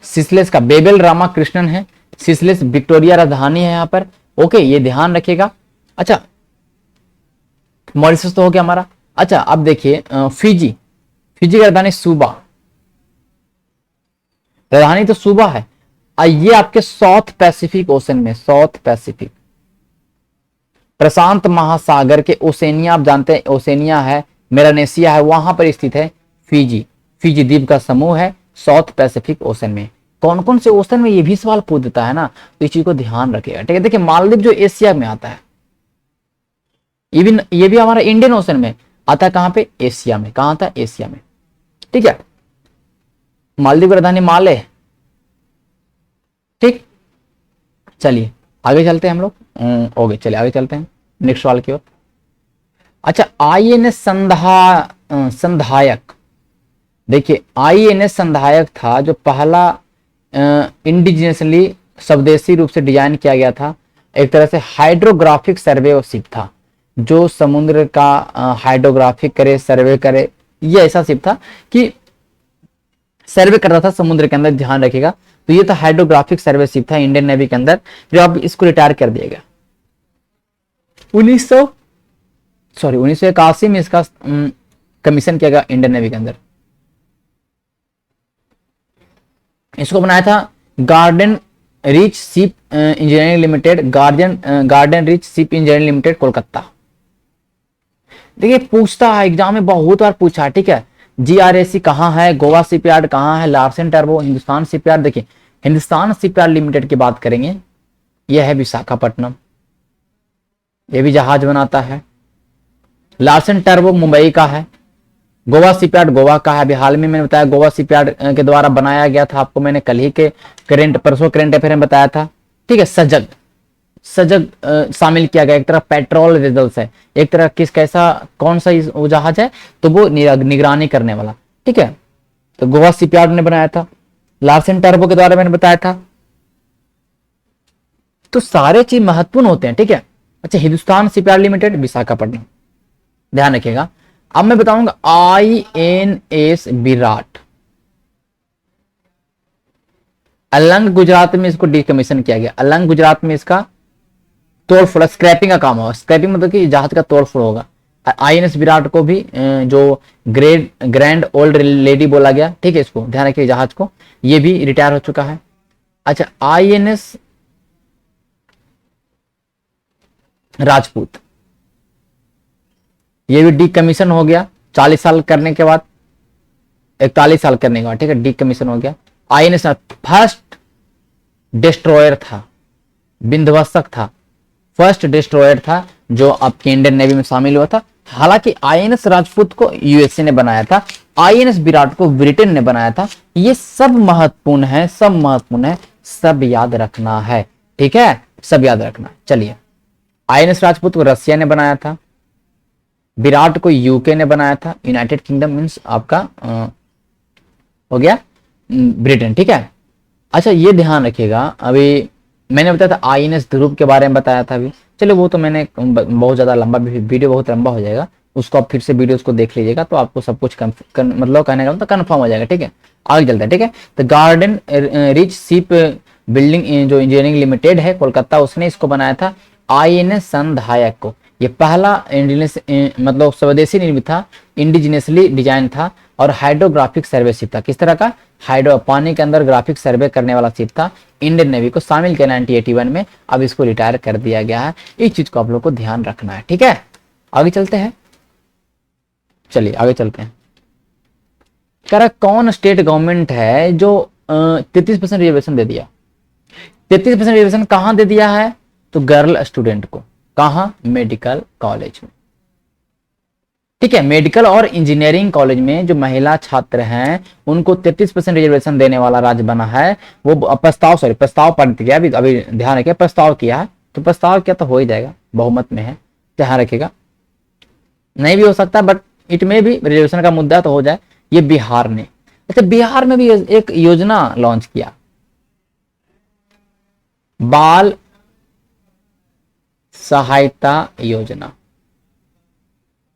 सिसलेस का बेबेल रामाकृष्णन है, सिसलेस विक्टोरिया राजधानी है यहाँ पर, ओके, ये ध्यान रखिएगा। अच्छा, मॉरिशस तो हो गया हमारा। अच्छा, अब देखिए फिजी, फिजी की राजधानी सूबा, राजधानी तो सूबा है। ये आपके साउथ पैसिफिक ओशन में, साउथ पैसिफिक प्रशांत महासागर के ओसेनिया, आप जानते हैं ओसेनिया है मेलानेशिया है, वहां पर स्थित है फिजी। फिजी द्वीप का समूह है साउथ पैसिफिक ओशन में। कौन कौन से ओशन में, ये भी सवाल पूछ देता है ना, तो इस चीज को ध्यान रखिएगा, ठीक है। देखिए मालदीव जो एशिया में आता है, इवन ये भी हमारा इंडियन ओशन में आता है, कहां पे, एशिया में। कहां आता है, एशिया में, ठीक है। मालदीव की राजधानी माले, ठीक। चलिए आगे चलते हैं हम लोग, ओके चलिए आगे चलते हैं नेक्स्ट सवाल की ओर। अच्छा, आईएनएस संधायक, देखिए आईएनएस संधायक था जो पहला इंडिजिनसली स्वदेशी रूप से डिजाइन किया गया था, एक तरह से हाइड्रोग्राफिक सर्वे शिप था, जो समुद्र का हाइड्रोग्राफिक करे, सर्वे करे। ये ऐसा शिप था कि सर्वे करता था समुद्र के अंदर, ध्यान रखिएगा। तो ये था हाइड्रोग्राफिक सर्वे शिप था इंडियन नेवी के अंदर, जो अब इसको रिटायर कर दिया गया। 1981 में इसका कमीशन किया गया इंडियन नेवी के अंदर। इसको बनाया था garden rich ship engineering limited, garden rich ship engineering limited, Kolkata. देखिए पूछता है एग्जाम में, बहुत बार पूछा, ठीक है। जीआरएसी कहाँ है, गोवा शिपयार्ड कहाँ है, लार्सन टर्बो, हिंदुस्तान शिपयार्ड। देखिए हिंदुस्तान शिपयार्ड लिमिटेड की बात करेंगे, यह है विशाखापट्टनम, ये भी जहाज बनाता है। लार्सन टर्बो मुंबई का है। गोवा शिपयार्ड गोवा का है। अभी हाल में मैंने बताया गोवा शिपयार्ड के द्वारा बनाया गया था, आपको मैंने कल ही के परसों करंट अफेयर में बताया था, ठीक है। सजग शामिल किया गया, एक तरह पेट्रोल वेजल्स है, एक तरह कैसा कौन सा वो जहाज है, तो वो निगरानी करने वाला, ठीक है। तो गोवा शिपयार्ड ने बनाया था, लार्सन टर्बो के द्वारा मैंने बताया था। तो सारे चीज महत्वपूर्ण होते हैं, ठीक है। अच्छा, हिंदुस्तान शिपयार्ड लिमिटेड विशाखापट्टनम, ध्यान रखिएगा। अब मैं बताऊंगा आईएनएस विराट, अलंग गुजरात में इसको डिकमीशन किया गया। अलंग गुजरात में इसका तोड़फोड़, स्क्रैपिंग का काम होगा। स्क्रैपिंग मतलब कि जहाज का तोड़फोड़ होगा। आईएनएस विराट को भी जो ग्रैंड ओल्ड लेडी बोला गया, ठीक है, इसको ध्यान रखिए, जहाज को, ये भी रिटायर हो चुका है। अच्छा, आईएनएस राजपूत, ये भी डिकमीशन हो गया 40 साल करने के बाद, 41 साल करने के बाद, ठीक है, डिकमीशन हो गया। आईएनएस फर्स्ट डिस्ट्रॉयर था, विध्वंसक था, फर्स्ट डिस्ट्रॉयर था जो आपके इंडियन नेवी में शामिल हुआ था। हालांकि आईएनएस राजपूत को यूएसए ने बनाया था, आईएनएस विराट को ब्रिटेन ने बनाया था। ये सब महत्वपूर्ण है, सब महत्वपूर्ण है, सब याद रखना है, ठीक है, सब याद रखना। चलिए, आईएनएस राजपूत को रसिया ने बनाया था, विराट को यूके ने बनाया था, यूनाइटेड किंगडम मीन्स आपका हो गया ब्रिटेन, ठीक है। अच्छा, ये ध्यान रखिएगा, अभी मैंने बताया था आईएनएस ध्रुव के बारे में बताया था अभी, चलो वो तो मैंने बहुत ज्यादा लंबा, वीडियो बहुत लंबा हो जाएगा, उसको आप फिर से वीडियोस को देख लीजिएगा, तो आपको सब कुछ मतलब कहने का मतलब कंफर्म हो जाएगा, ठीक है। आगे चलते हैं, ठीक है। तो गार्डन रिच शिप बिल्डिंग जो इंजीनियरिंग लिमिटेड है कोलकाता, उसने इसको बनाया था आईएनएस संधायक को। ये पहला मतलब स्वदेशी निर्मित था, इंडिजिनसली डिजाइन था, और हाइड्रोग्राफिक सर्वे शिप था। किस तरह का, पानी के अंदर ग्राफिक सर्वे करने वाला शिप था। इंडियन नेवी को शामिल किया 1981 में, अब इसको रिटायर कर दिया गया है। इस चीज को आप लोग को ध्यान रखना है, ठीक है। आगे चलते हैं, चलिए आगे चलते हैं। कह रहा कौन स्टेट गवर्नमेंट है जो 33% रिजर्वेशन दे दिया। 33% रिजर्वेशन कहां दे दिया है, तो गर्ल स्टूडेंट को, कहां, मेडिकल कॉलेज में, ठीक है। मेडिकल और इंजीनियरिंग कॉलेज में जो महिला छात्र हैं उनको 33% रिजर्वेशन देने वाला राज्य बना है। वो प्रस्ताव पारित किया, अभी ध्यान रखिए, प्रस्ताव किया है, तो प्रस्ताव किया तो हो ही जाएगा, बहुमत में है, ध्यान रखिएगा। नहीं भी हो सकता, बट इट में भी रिजर्वेशन का मुद्दा तो हो जाए। ये बिहार ने, अच्छा बिहार में भी एक योजना लॉन्च किया, बाल सहायता योजना।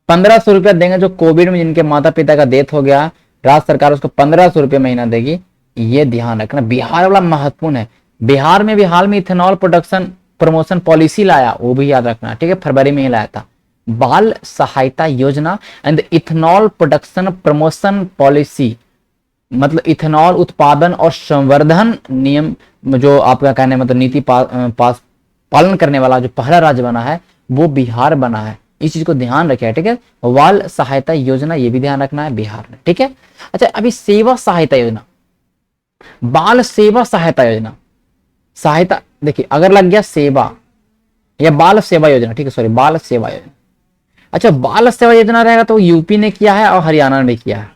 1500 रुपया देंगे, जो कोविड में जिनके माता पिता का डेथ हो गया, राज्य सरकार उसको 1500 रुपया महीना देगी। ये ध्यान रखना, बिहार वाला महत्वपूर्ण है। बिहार में भी हाल में इथेनॉल प्रोडक्शन प्रमोशन पॉलिसी लाया, वो भी याद रखना, ठीक है, फरवरी में ही लाया था। बाल सहायता योजना and ethanol production promotion policy, मतलब इथेनॉल उत्पादन और संवर्धन नियम जो आपका कहने मतलब नीति पालन करने वाला जो पहला राज्य बना है वो बिहार बना है। इस चीज को ध्यान रखिए, ठीक है। बाल सहायता योजना ये भी ध्यान रखना है बिहार में, ठीक है। अच्छा, अभी सेवा सहायता योजना, बाल सेवा सहायता योजना, सहायता देखिए अगर लग गया सेवा या बाल सेवा योजना, ठीक है, सॉरी बाल सेवा योजना। अच्छा, बाल सेवा योजना रहेगा तो यूपी ने किया है और हरियाणा ने किया है।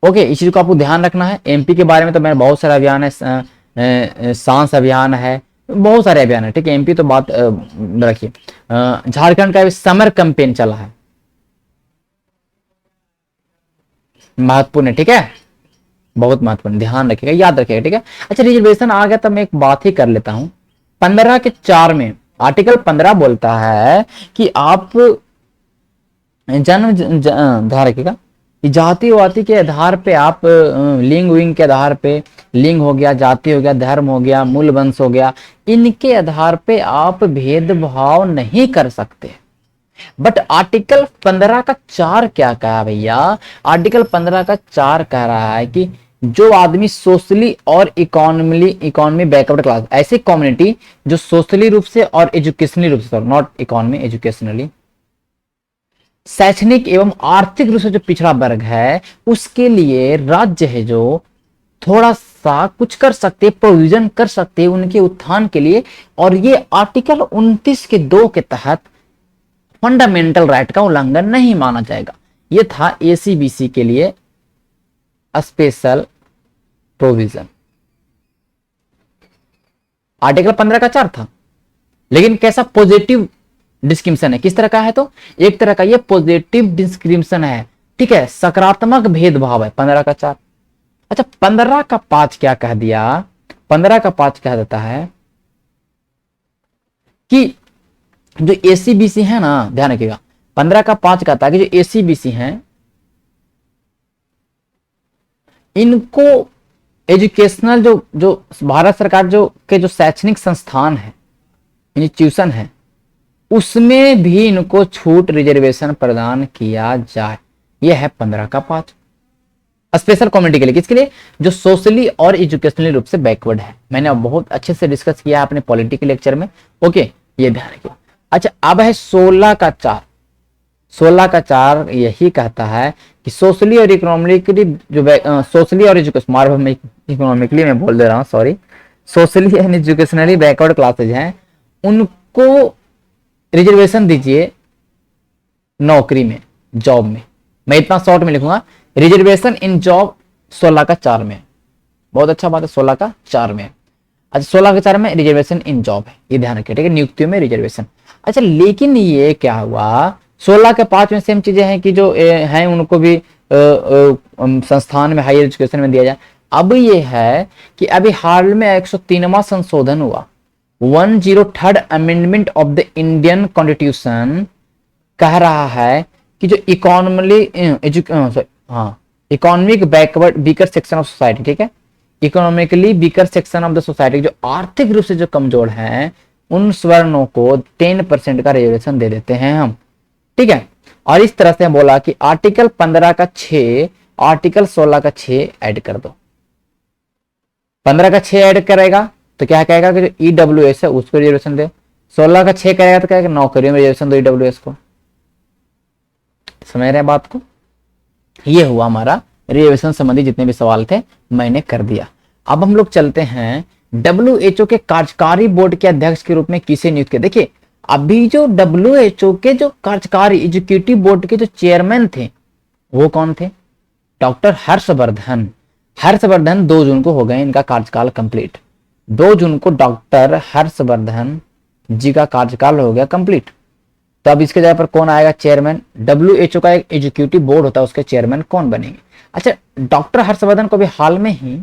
ओके, इस चीज को आपको ध्यान रखना है। एमपी के बारे में तो मैंने बहुत सारे अभियान है, सांस अभियान है, बहुत सारे अभियान है, ठीक है। एमपी तो बात रखिए। झारखंड का भी समर कैंपेन चला है, महत्वपूर्ण है, ठीक है, बहुत महत्वपूर्ण, ध्यान रखिएगा, याद रखिएगा, ठीक है। अच्छा, रिजर्वेशन आ गया तो मैं एक बात ही कर लेता हूं। 15 के 4 में आर्टिकल 15 बोलता है कि आप ध्यान रखिएगा कि जाति वाति के आधार पे आप लिंग विंग के आधार पे, लिंग हो गया, जाति हो गया, धर्म हो गया, मूल वंश हो गया, इनके आधार पे आप भेदभाव नहीं कर सकते। बट आर्टिकल 15 का 4 क्या कहा भैया? आर्टिकल 15 का 4 कह रहा है कि जो आदमी सोशली और इकोनॉमी बैकवर्ड क्लास, ऐसी कम्युनिटी जो सोशली रूप से और एजुकेशनली रूप से, नॉट इकोनॉमी, एजुकेशनली, शैक्षणिक एवं आर्थिक रूप से जो पिछड़ा वर्ग है, उसके लिए राज्य है जो थोड़ा सा कुछ कर सकते, प्रोविजन कर सकते उनके उत्थान के लिए। और ये आर्टिकल 29 के 2 के तहत फंडामेंटल राइट का उल्लंघन नहीं माना जाएगा। ये था एसीबीसी के लिए स्पेशल प्रोविजन। आर्टिकल 15 का 4 था, लेकिन कैसा पॉजिटिव डिस्क्रिमिनेशन है, किस तरह का है? तो एक तरह का ये पॉजिटिव डिस्क्रिमिनेशन है, ठीक है, सकारात्मक भेदभाव है 15 का 4। अच्छा, 15 का 5 क्या कह दिया? 15 का 5 कह देता है कि जो एसीबीसी है ना, ध्यान रखिएगा, 15 का 5 कहता है कि जो एसीबीसी हैं इनको एजुकेशनल जो भारत सरकार जो शैक्षणिक संस्थान है, इंस्टीट्यूशन है, उसमें भी इनको छूट रिजर्वेशन प्रदान किया जाए। यह है 15 का 5 स्पेशल कम्युनिटी के लिए। किसके लिए? जो सोशली और एजुकेशनली रूप से बैकवर्ड है। मैंने बहुत अच्छे से डिस्कस किया अपने पॉलिटी के लेक्चर में। ओके, ये ध्यान रखिए। अच्छा, अब है 16 का 4। 16 का 4 यही कहता है कि सोशली और इकोनॉमिकली जो सोशली और इकोनॉमिकली मैं बोल दे रहा हूँ, sorry, socially and educationally backward classes हैं, उनको रिजर्वेशन दीजिए नौकरी में, जॉब में। मैं इतना शॉर्ट में लिखूंगा, रिजर्वेशन इन जॉब 16 का 4 में। बहुत अच्छा बात है, 16 का 4 में। अच्छा, 16 का 4 में रिजर्वेशन इन जॉब है, ये ध्यान रखिए, ठीक है, नियुक्तियों में रिजर्वेशन। अच्छा, लेकिन ये क्या हुआ, 16 के 5 में सेम चीजें हैं कि जो हैं उनको भी संस्थान में, हायर एजुकेशन में दिया जाए। अब ये है कि अभी हाल में 103वां संशोधन हुआ, 103rd amendment of the Indian constitution कह रहा है कि जो economic backward weaker section of society, ठीक है, economically weaker section of the society, जो आर्थिक रूप से जो कमजोर हैं, उन स्वर्णों को 10% का रिजर्वेशन दे देते हैं हम, ठीक है। और इस तरह से बोला कि आर्टिकल 15 का 6 आर्टिकल 16 का 6 ऐड कर दो। 15 का 6 ऐड करेगा तो क्या कहेगा कि जो ईडब्ल्यूएस है उसको रिजर्वेशन दे। 16 का 6 करेगा तो कहेगा नौकरियों में रिजर्वेशन दो ईडब्ल्यूएस को। समझ रहे हैं बात को? ये हुआ हमारा रिजर्वेशन संबंधी जितने भी सवाल थे मैंने कर दिया। अब हम लोग चलते हैं डब्ल्यूएचओ के कार्यकारी बोर्ड के अध्यक्ष के रूप में किसे नियुक्त किया। देखिए, अभी जो डब्ल्यूएचओ के जो कार्यकारी एग्जीक्यूटिव बोर्ड के जो चेयरमैन थे वो कौन थे? डॉक्टर हर्षवर्धन। हर्षवर्धन 2 जून को हो गए इनका कार्यकाल कंप्लीट। 2 जून को डॉक्टर हर्षवर्धन जी का कार्यकाल हो गया कंप्लीट। तो अब इसके जगह पर कौन आएगा चेयरमैन? डब्ल्यूएचओ का एक एग्जीक्यूटिव बोर्ड होता है, उसके चेयरमैन कौन बनेंगे? अच्छा, डॉक्टर हर्षवर्धन को भी हाल में ही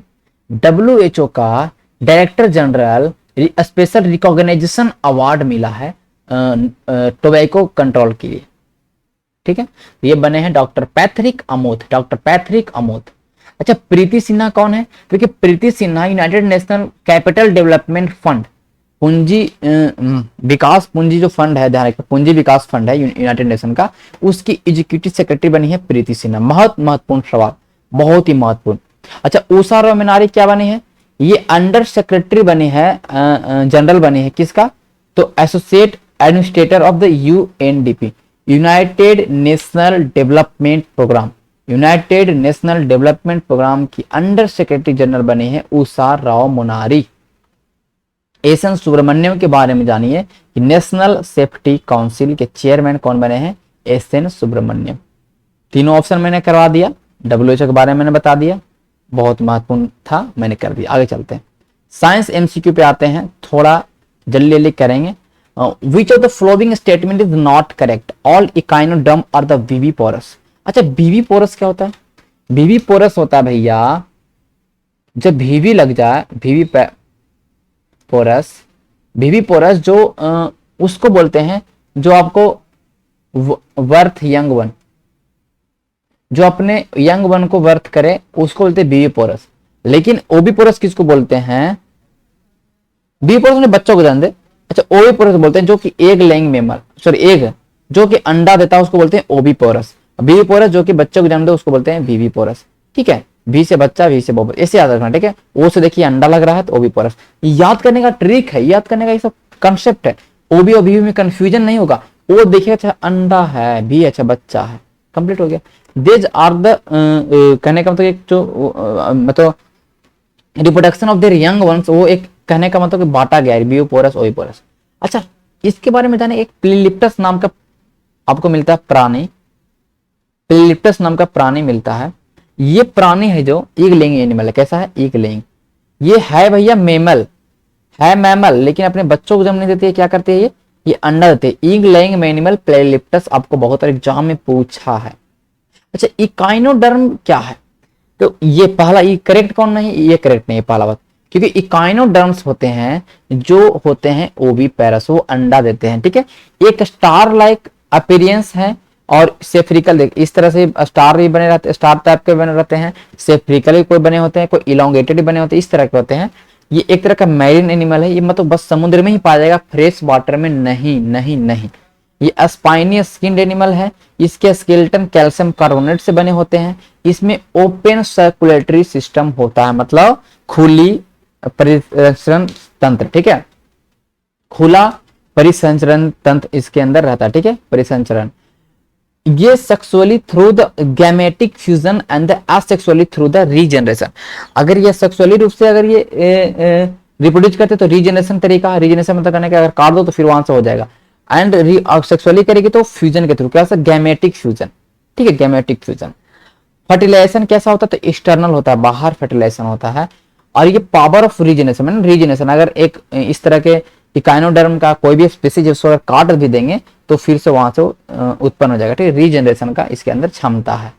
डब्ल्यूएचओ का director general special recognization award मिला है टोबैको कंट्रोल के लिए, ठीक है। ये बने हैं doctor Patrick Amoth, doctor Patrick Amoth. अच्छा, प्रीति सिन्हा कौन है? क्योंकि Preeti Sinha united national capital development fund, पूंजी विकास पूंजी जो फंड है, ध्यान रखिए, पूंजी विकास फंड है यूनाइटेड नेशन का, उसकी एग्जीक्यूटिव सेक्रेटरी बनी है प्रीति सिन्हा। महत्वपूर्ण सवाल, बहुत ही महत्वपूर्ण। अच्छा, उषा रोमिनारी क्या बनी है? ये अंडर सेक्रेटरी बनी है, जनरल बनी है किसका? तो associate administrator of the UNDP, United National Development Programme, United National Development Programme की अंडर सेक्रेटरी जनरल बने हैं उषा राव मुनारी। एस.एन. सुब्रमण्यम के बारे में जानिए कि नेशनल सेफ्टी काउंसिल के चेयरमैन कौन बने हैं, एस.एन. सुब्रमण्यम। तीनों ऑप्शन मैंने करवा दिया, WHO के बारे में मैंने बता दिया, बहुत महत्वपूर्ण था, मैंने कर दिया। आगे चलते हैं, साइंस MCQ पे आते हैं, थोड़ा जल्दी जल्दी करेंगे। Which of the following statement is not correct, all echinoderm और द विविपोरस। अच्छा, विविपोरस क्या होता है? विविपोरस होता है भैया जब VV लग जाए, विविपोरस जो उसको बोलते हैं जो आपको वर्थ यंग वन, जो अपने यंग वन को वर्थ करे उसको बोलते हैं विविपोरस। लेकिन ओविपोरस किसको बोलते हैं? विविपोरस ने बच्चों को जान दे। अच्छा, ओविपोरस बोलते हैं जो कि egg laying mammal, sorry egg जो कि अंडा देता है उसको बोलते हैं ओविपोरस। विविपोरस जो कि बच्चों को जन्म दे उसको बोलते हैं विविपोरस। ठीक है, V से बच्चा, V से बोबल, ऐसे याद रखना। ठीक है, O से देखिए अंडा लग रहा है तो ओविपोरस। याद करने का ट्रिक है, याद करने का ये सब कंसेप्ट है। ओबी और वीवी में कंफ्यूजन नहीं होगा। O देखिए अच्छा अंडा है, V अच्छा बच्चा है, कंप्लीट हो गया। देज आर द कहने का मतलब जो मतलब reproduction of their young ones, वो एक कहने का मतलब कि बांटा गया है, विविपोरस ओविपोरस। अच्छा, इसके बारे में जाने, एक प्लेलिप्टस नाम का आपको मिलता है प्राणी, प्लेलिप्टस नाम का प्राणी मिलता है। ये प्राणी है जो ईग लेइंग एनिमल है। कैसा है? ईग लेइंग। ये है भैया मेमल, है मैमल, लेकिन अपने बच्चों को जन्म नहीं देती है। क्या करती है ये अंडा देते हैं। ईग लेइंग एनिमल प्लेलिप्टस आपको बहुत सारे एग्जाम में पूछा है। अच्छा, इकाइनोडर्म क्या है? तो ये पहला, ये करेक्ट कौन नहीं, ये करेक्ट नहीं है पहला बात, क्योंकि इकाइनोडर्म्स होते हैं जो होते हैं ओविपेरस, वो अंडा देते हैं। ठीक है, एक स्टार लाइक अपीयरेंस है और सेफ्रिकल, देख इस तरह से स्टार भी बने रहते हैं, स्टार टाइप के बने रहते हैं, सेफ्रिकल भी कोई बने होते हैं, कोई इलोंगेटेड बने होते हैं, इस तरह के होते हैं। ये एक तरह का मैरीन एनिमल है। ये मतलब बस समुद्र में ही पाया जाएगा, फ्रेश वाटर में नहीं नहीं नहीं। ये स्पाइनी स्किन्ड एनिमल है। इसके स्केलेटन कैल्शियम कार्बोनेट से बने होते हैं। इसमें ओपन सर्कुलेटरी सिस्टम होता है, मतलब खुली परिसंचरण तंत्र। ठीक है, खुला परिसंचरण तंत्र इसके अंदर रहता है। ठीक है, परिसंचरण। ये sexually through the gametic fusion and the asexually through the regeneration. अगर ये सेक्सुअली रूप से अगर ये रिप्रोड्यूस करते तो रीजनरेशन तरीका, रीजनरेशन मतलब करने का, अगर काट दो तो फिर वहां से हो जाएगा। एंड सेक्सुअली करेगी तो फ्यूजन के थ्रू, क्या गैमेटिक फ्यूजन। ठीक है, गैमेटिक फ्यूजन। फर्टिलाइजेशन कैसा होता है? तो एक्सटर्नल होता है, बाहर फर्टिलाइजेशन होता है। और ये पावर ऑफ रीजनरेशन, रीजनरेशन अगर एक इस तरह के इकाइनोडर्म का कोई भी स्पीसीज उसको काट भी देंगे तो फिर से वहां से उत्पन्न हो जाएगा। ठीक है, रीजनरेशन का इसके अंदर क्षमता है।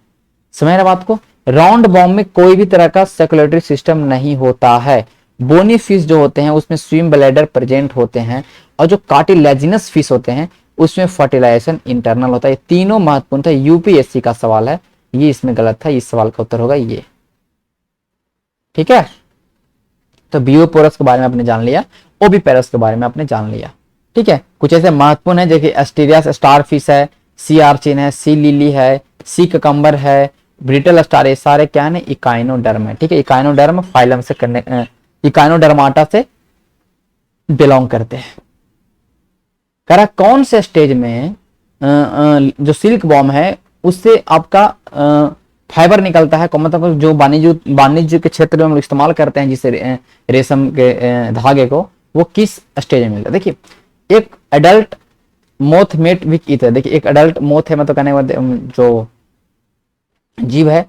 समझ रहे बात को? राउंड बॉम्ब में कोई भी तरह का सर्कुलेटरी सिस्टम नहीं होता है। बोनी फिश जो होते हैं उसमें स्विम ब्लैडर प्रेजेंट होते हैं, और जो कार्टिलेजिनस फिश होते हैं उसमें फर्टिलाइजेशन इंटरनल होता है। ये तीनों महत्वपूर्ण था, यूपीएससी का सवाल है, ये इसमें गलत था। इस सवाल का उत्तर होगा ये। ठीक है, तो विविपोरस के बारे में आपने जान लिया, ओविपेरस के बारे में आपने जान लिया। ठीक है, कुछ ऐसे महत्वपूर्ण है जैसे एस्टेरियस स्टार फिश है, सी आर्चिन है, सी लिली है, सी ककम्बर है, ब्रिटल स्टार, ये सारे क्या है? इकाइनोडर्म है। ठीक है, इकाइनोडर्म फाइलम से करने, इकाइनोडर्माटा से बिलोंग करते हैं। कह रहा कौन से स्टेज में जो सिल्क वॉर्म है उससे आपका फाइबर निकलता है, मतलब जो वाणिज्य के क्षेत्र में हम इस्तेमाल करते हैं जिसे रेशम के धागे को, वो किस स्टेज में मिलता है? देखिए, एक adult moth mate with ether. देखिए, एक एडल्ट मोथ है, मतलब कहने का जो जीव है,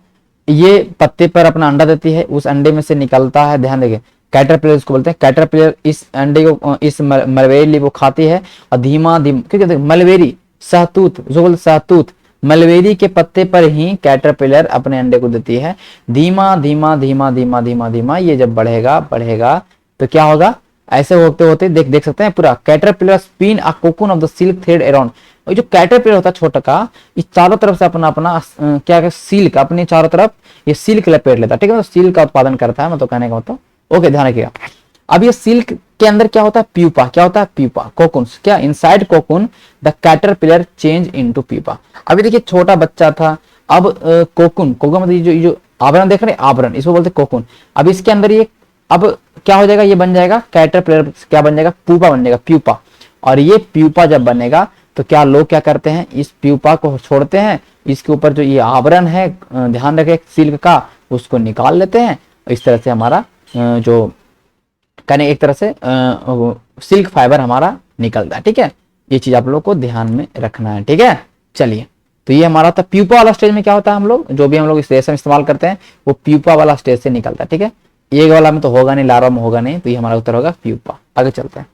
ये पत्ते पर अपना अंडा देती है, उस अंडे में से निकलता है, ध्यान देखिए, कैटरपिलर इसको बोलते हैं। कैटरपिलर इस अंडे को, इस मलबेरी को खाती है और धीमा धीमा, क्योंकि मलबेरी सहतूत जो बोलते सहतूत, मलबेरी के पत्ते पर ही कैटरपिलर अपने अंडे को देती है। धीमा धीमा धीमा धीमा धीमा धीमा ये जब बढ़ेगा बढ़ेगा तो क्या होगा? ऐसे होते होते देख सकते हैं पूरा caterpillar spin a cocoon of the silk thread around. और जो कैटरपिलर होता है छोटा का, इस चारों तरफ से अपना अपना क्या सिल्क अपने चारों तरफ ये सिल्क लपेट लेता है। ठीक है, तो सिल्क का उत्पादन करता है, मतलब कहने का मतलब। ओके, ध्यान रखिएगा। अब ये सिल्क के अंदर क्या होता है? प्यूपा। क्या होता है? Pupa, cocoon. क्या? Inside cocoon the caterpillar change into pupa. अभी देखिए छोटा बच्चा था, अब कोकून, कोकून मतलब जो आवरण देख रहे हैं, आवरण, इसको बोलते हैं कोकून। अब इसके अंदर ये अब क्या हो जाएगा? ये बन जाएगा कैटरपिलर, क्या बन जाएगा? प्यूपा बन जाएगा, प्यूपा। और ये प्यूपा जब बनेगा तो क्या लोग क्या करते हैं, इस प्यूपा को छोड़ते हैं, इसके ऊपर जो ये आवरण है ध्यान रखें सिल्क का, उसको निकाल लेते हैं। इस तरह से हमारा जो कहने एक तरह से सिल्क फाइबर हमारा निकलता है। ठीक है, ये चीज आप लोग को ध्यान में रखना है। ठीक है, चलिए, तो ये हमारा था प्यूपा वाला स्टेज में क्या होता है, हम लोग जो भी हम लोग इस रेशम इस्तेमाल करते हैं वो प्यूपा वाला स्टेज से निकलता है। ठीक है, ये वाला में तो होगा नहीं, लार्वा में होगा नहीं, तो ये हमारा उत्तर होगा प्यूपा। आगे चलते हैं।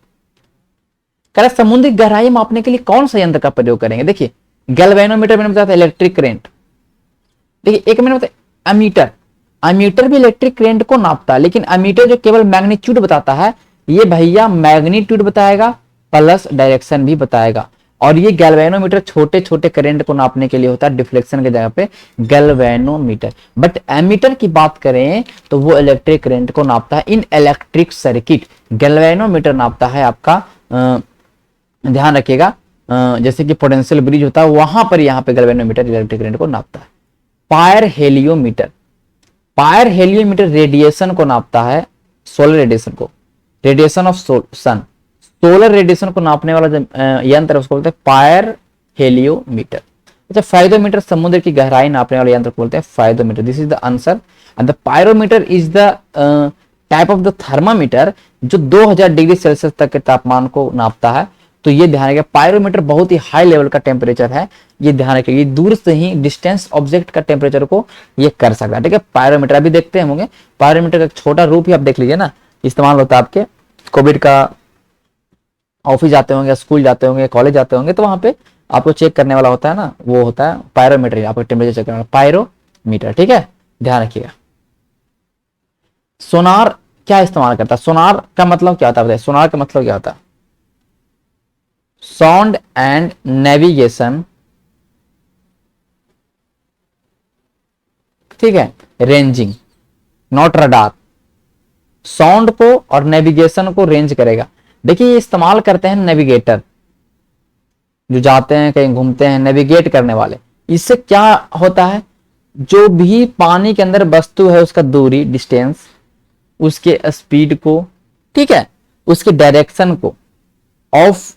कह रहा समुद्री गहराई मापने के लिए कौन सा यंत्र का प्रयोग करेंगे। देखिए गैल्वेनोमीटर मैंने बताया था, इलेक्ट्रिक करेंट। देखिए एक मैंने बताया अमीटर, अमीटर भी इलेक्ट्रिक करेंट को नापता है, लेकिन अमीटर जो केवल मैग्नीट्यूड बताता है, ये भैया मैग्नीट्यूड बताएगा प्लस डायरेक्शन भी बताएगा। और ये गैल्वेनोमीटर छोटे छोटे करंट को नापने के लिए होता है, डिफ्लेक्शन की जगह पे गैल्वेनोमीटर। बट एमीटर की बात करें तो वो इलेक्ट्रिक करंट को नापता है इन इलेक्ट्रिक सर्किट। गैल्वेनोमीटर नापता है आपका ध्यान रखिएगा जैसे कि पोटेंशियल ब्रिज होता है वहां पर, यहाँ पे गैल्वेनोमीटर इलेक्ट्रिक करंट को नापता है। Pyrheliometer, pyrheliometer radiation को नापता है, सोलर रेडिएशन को, radiation of sun, solar radiation को नापने वाला जो यंत्र है उसको बोलते हैं पायर हेलियोमीटर। अच्छा, फाइदोमीटर समुद्र की गहराई नापने वाले यंत्र को बोलते हैं फाइदोमीटर। This is the answer. And the pyrometer is the type of the thermometer जो 2000 डिग्री सेल्सियस तक के तापमान को नापता है। तो ये ध्यान रखिएगा, पायरोमीटर बहुत ही हाई लेवल का टेम्परेचर है, ये ध्यान रखिएगा, ये दूर से ही डिस्टेंस ऑब्जेक्ट का टेम्परेचर को ये कर सकता है। ठीक है, पायरोमीटर अभी देखते हैं होंगे, पायरोमीटर का छोटा रूप ही आप देख लीजिए ना, इस्तेमाल होता है आपके कोविड का ऑफिस जाते होंगे, स्कूल जाते होंगे, कॉलेज जाते होंगे, तो वहां पे आपको चेक करने वाला होता है ना, वो होता है पायरोमीटर, आपको टेम्परेचर चेक करने वाला पायरोमीटर। ठीक है, ध्यान रखिएगा। सोनार क्या इस्तेमाल करता है, सोनार का मतलब क्या होता है, सोनार का मतलब क्या होता है, साउंड एंड नेविगेशन। ठीक है, रेंजिंग नॉट रडार, साउंड को और नेविगेशन को रेंज करेगा। देखिए ये इस्तेमाल करते हैं नेविगेटर, जो जाते हैं कहीं घूमते हैं, नेविगेट करने वाले। इससे क्या होता है, जो भी पानी के अंदर वस्तु है उसका दूरी डिस्टेंस, उसके स्पीड को, ठीक है, उसके डायरेक्शन को, ऑफ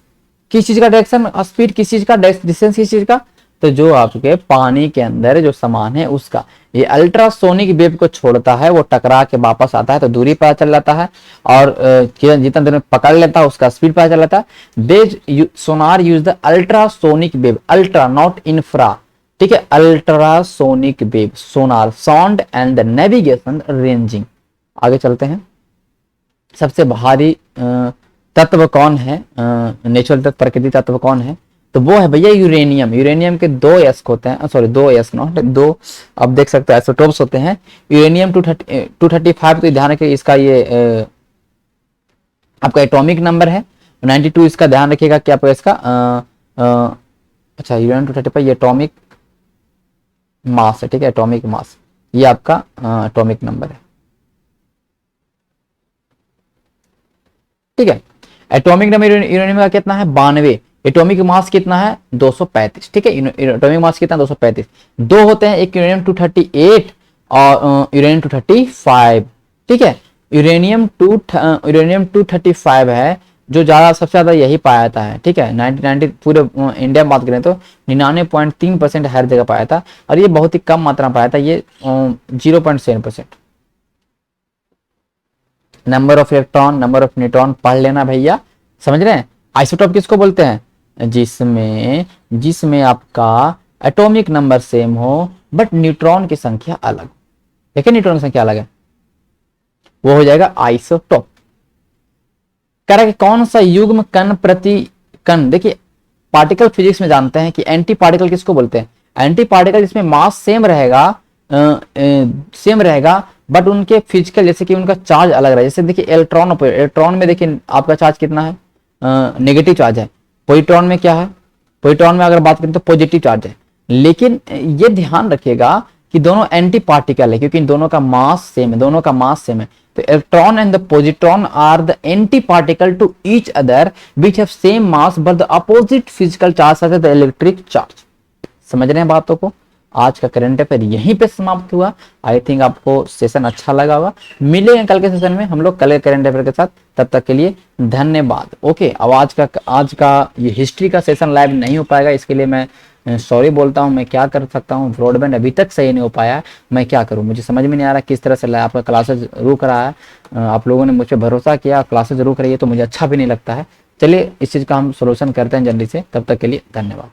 किस चीज का डायरेक्शन, स्पीड किस चीज का, डिस्टेंस किस चीज का, तो जो आपके पानी के अंदर जो सामान है उसका, ये अल्ट्रासोनिक वेव को छोड़ता है, वो टकरा के वापस आता है तो दूरी पता चल जाता है, और जितना देर में पकड़ लेता है उसका स्पीड पता चल जाता है। They sonar use the ultrasonic wave, ultra not infra, ठीक है, ultrasonic wave sonar, sound and the navigation ranging. आगे चलते हैं। सबसे भारी तत्व कौन है, नेचुरल तत्व, प्रकृति तत्व कौन है, तो वो है भैया यूरेनियम। यूरेनियम के 2 एस होते हैं, सॉरी 2 एस नॉट 2, आप देख सकते हैं आइसोटोप्स होते हैं। यूरेनियम 235, तो ध्यान रखिए इसका ये आपका एटॉमिक नंबर है। 92 इसका ध्यान रखिएगा कि आपका इसका अच्छा यूरेनियम 235 ये एटॉमिक मास है। ठीक है, एटॉमिक मास ये आपका एटॉमिक नंबर है। ठीक है, एटॉमिक नंबर यूरेनियम का कितना है 92, एटॉमिक मास कितना है 235। ठीक है, एटॉमिक मास कितना 235। दो होते हैं, एक यूरेनियम 238 और यूरेनियम 235। ठीक है, यूरेनियम 235 है जो ज्यादा सबसे ज्यादा यही पाया जाता है। ठीक है, 1990 पूरे इंडिया में बात करें तो 99.3% हर जगह पाया था, और ये बहुत ही कम मात्रा में पाया था, ये 0.7%। Number of electron, number of neutron पढ़ लेना भैया, समझ रहे हैं। आइसोटोप किसको बोलते हैं, जिसमें आपका एटॉमिक नंबर सेम हो बट न्यूट्रॉन की संख्या अलग। देखिए न्यूट्रॉन की संख्या अलग है, वो हो जाएगा आइसोटोप। कह रहा है कि कौन सा युग्म कण प्रति कण, देखिए पार्टिकल फिजिक्स में जानते हैं कि एंटी पार्टिकल किसको बोलते हैं, एंटी पार्टिकल जिसमें मास सेम रहेगा बट उनके फिजिकल जैसे कि उनका चार्ज अलग रहा है। जैसे देखिए इलेक्ट्रॉन में देखिए आपका चार्ज कितना है, नेगेटिव चार्ज है। पोजिट्रॉन में क्या है, पोजिट्रॉन में अगर बात करें तो पॉजिटिव चार्ज है। लेकिन ये ध्यान रखिएगा कि दोनों एंटी पार्टिकल है, क्योंकि इन दोनों का मास सेम है, दोनों का मास सेम है। तो electron and the positron are the antiparticle to each other which have same mass but the opposite physical charge, the electric charge. समझ रहे हैं बातों को। आज का करंट अफेयर यहीं पे समाप्त हुआ। आई थिंक आपको सेशन अच्छा लगा होगा। मिलेंगे कल के सेशन में हम लोग, कल के करंट अफेयर के साथ। तब तक के लिए धन्यवाद। ओके, अब आज का ये हिस्ट्री का सेशन लाइव नहीं हो पाएगा, इसके लिए मैं सॉरी बोलता हूँ। मैं क्या कर सकता हूँ, ब्रॉडबैंड अभी तक सही नहीं हो पाया है, मैं क्या करूँ, मुझे समझ में नहीं आ रहा किस तरह से आपका क्लासेज रुक रहा है। आप लोगों ने मुझ पर भरोसा किया, क्लासेज रुक रही है तो मुझे अच्छा भी नहीं लगता है। चलिए इस चीज़ का हम सोल्यूशन करते हैं जल्दी से। तब तक के लिए धन्यवाद।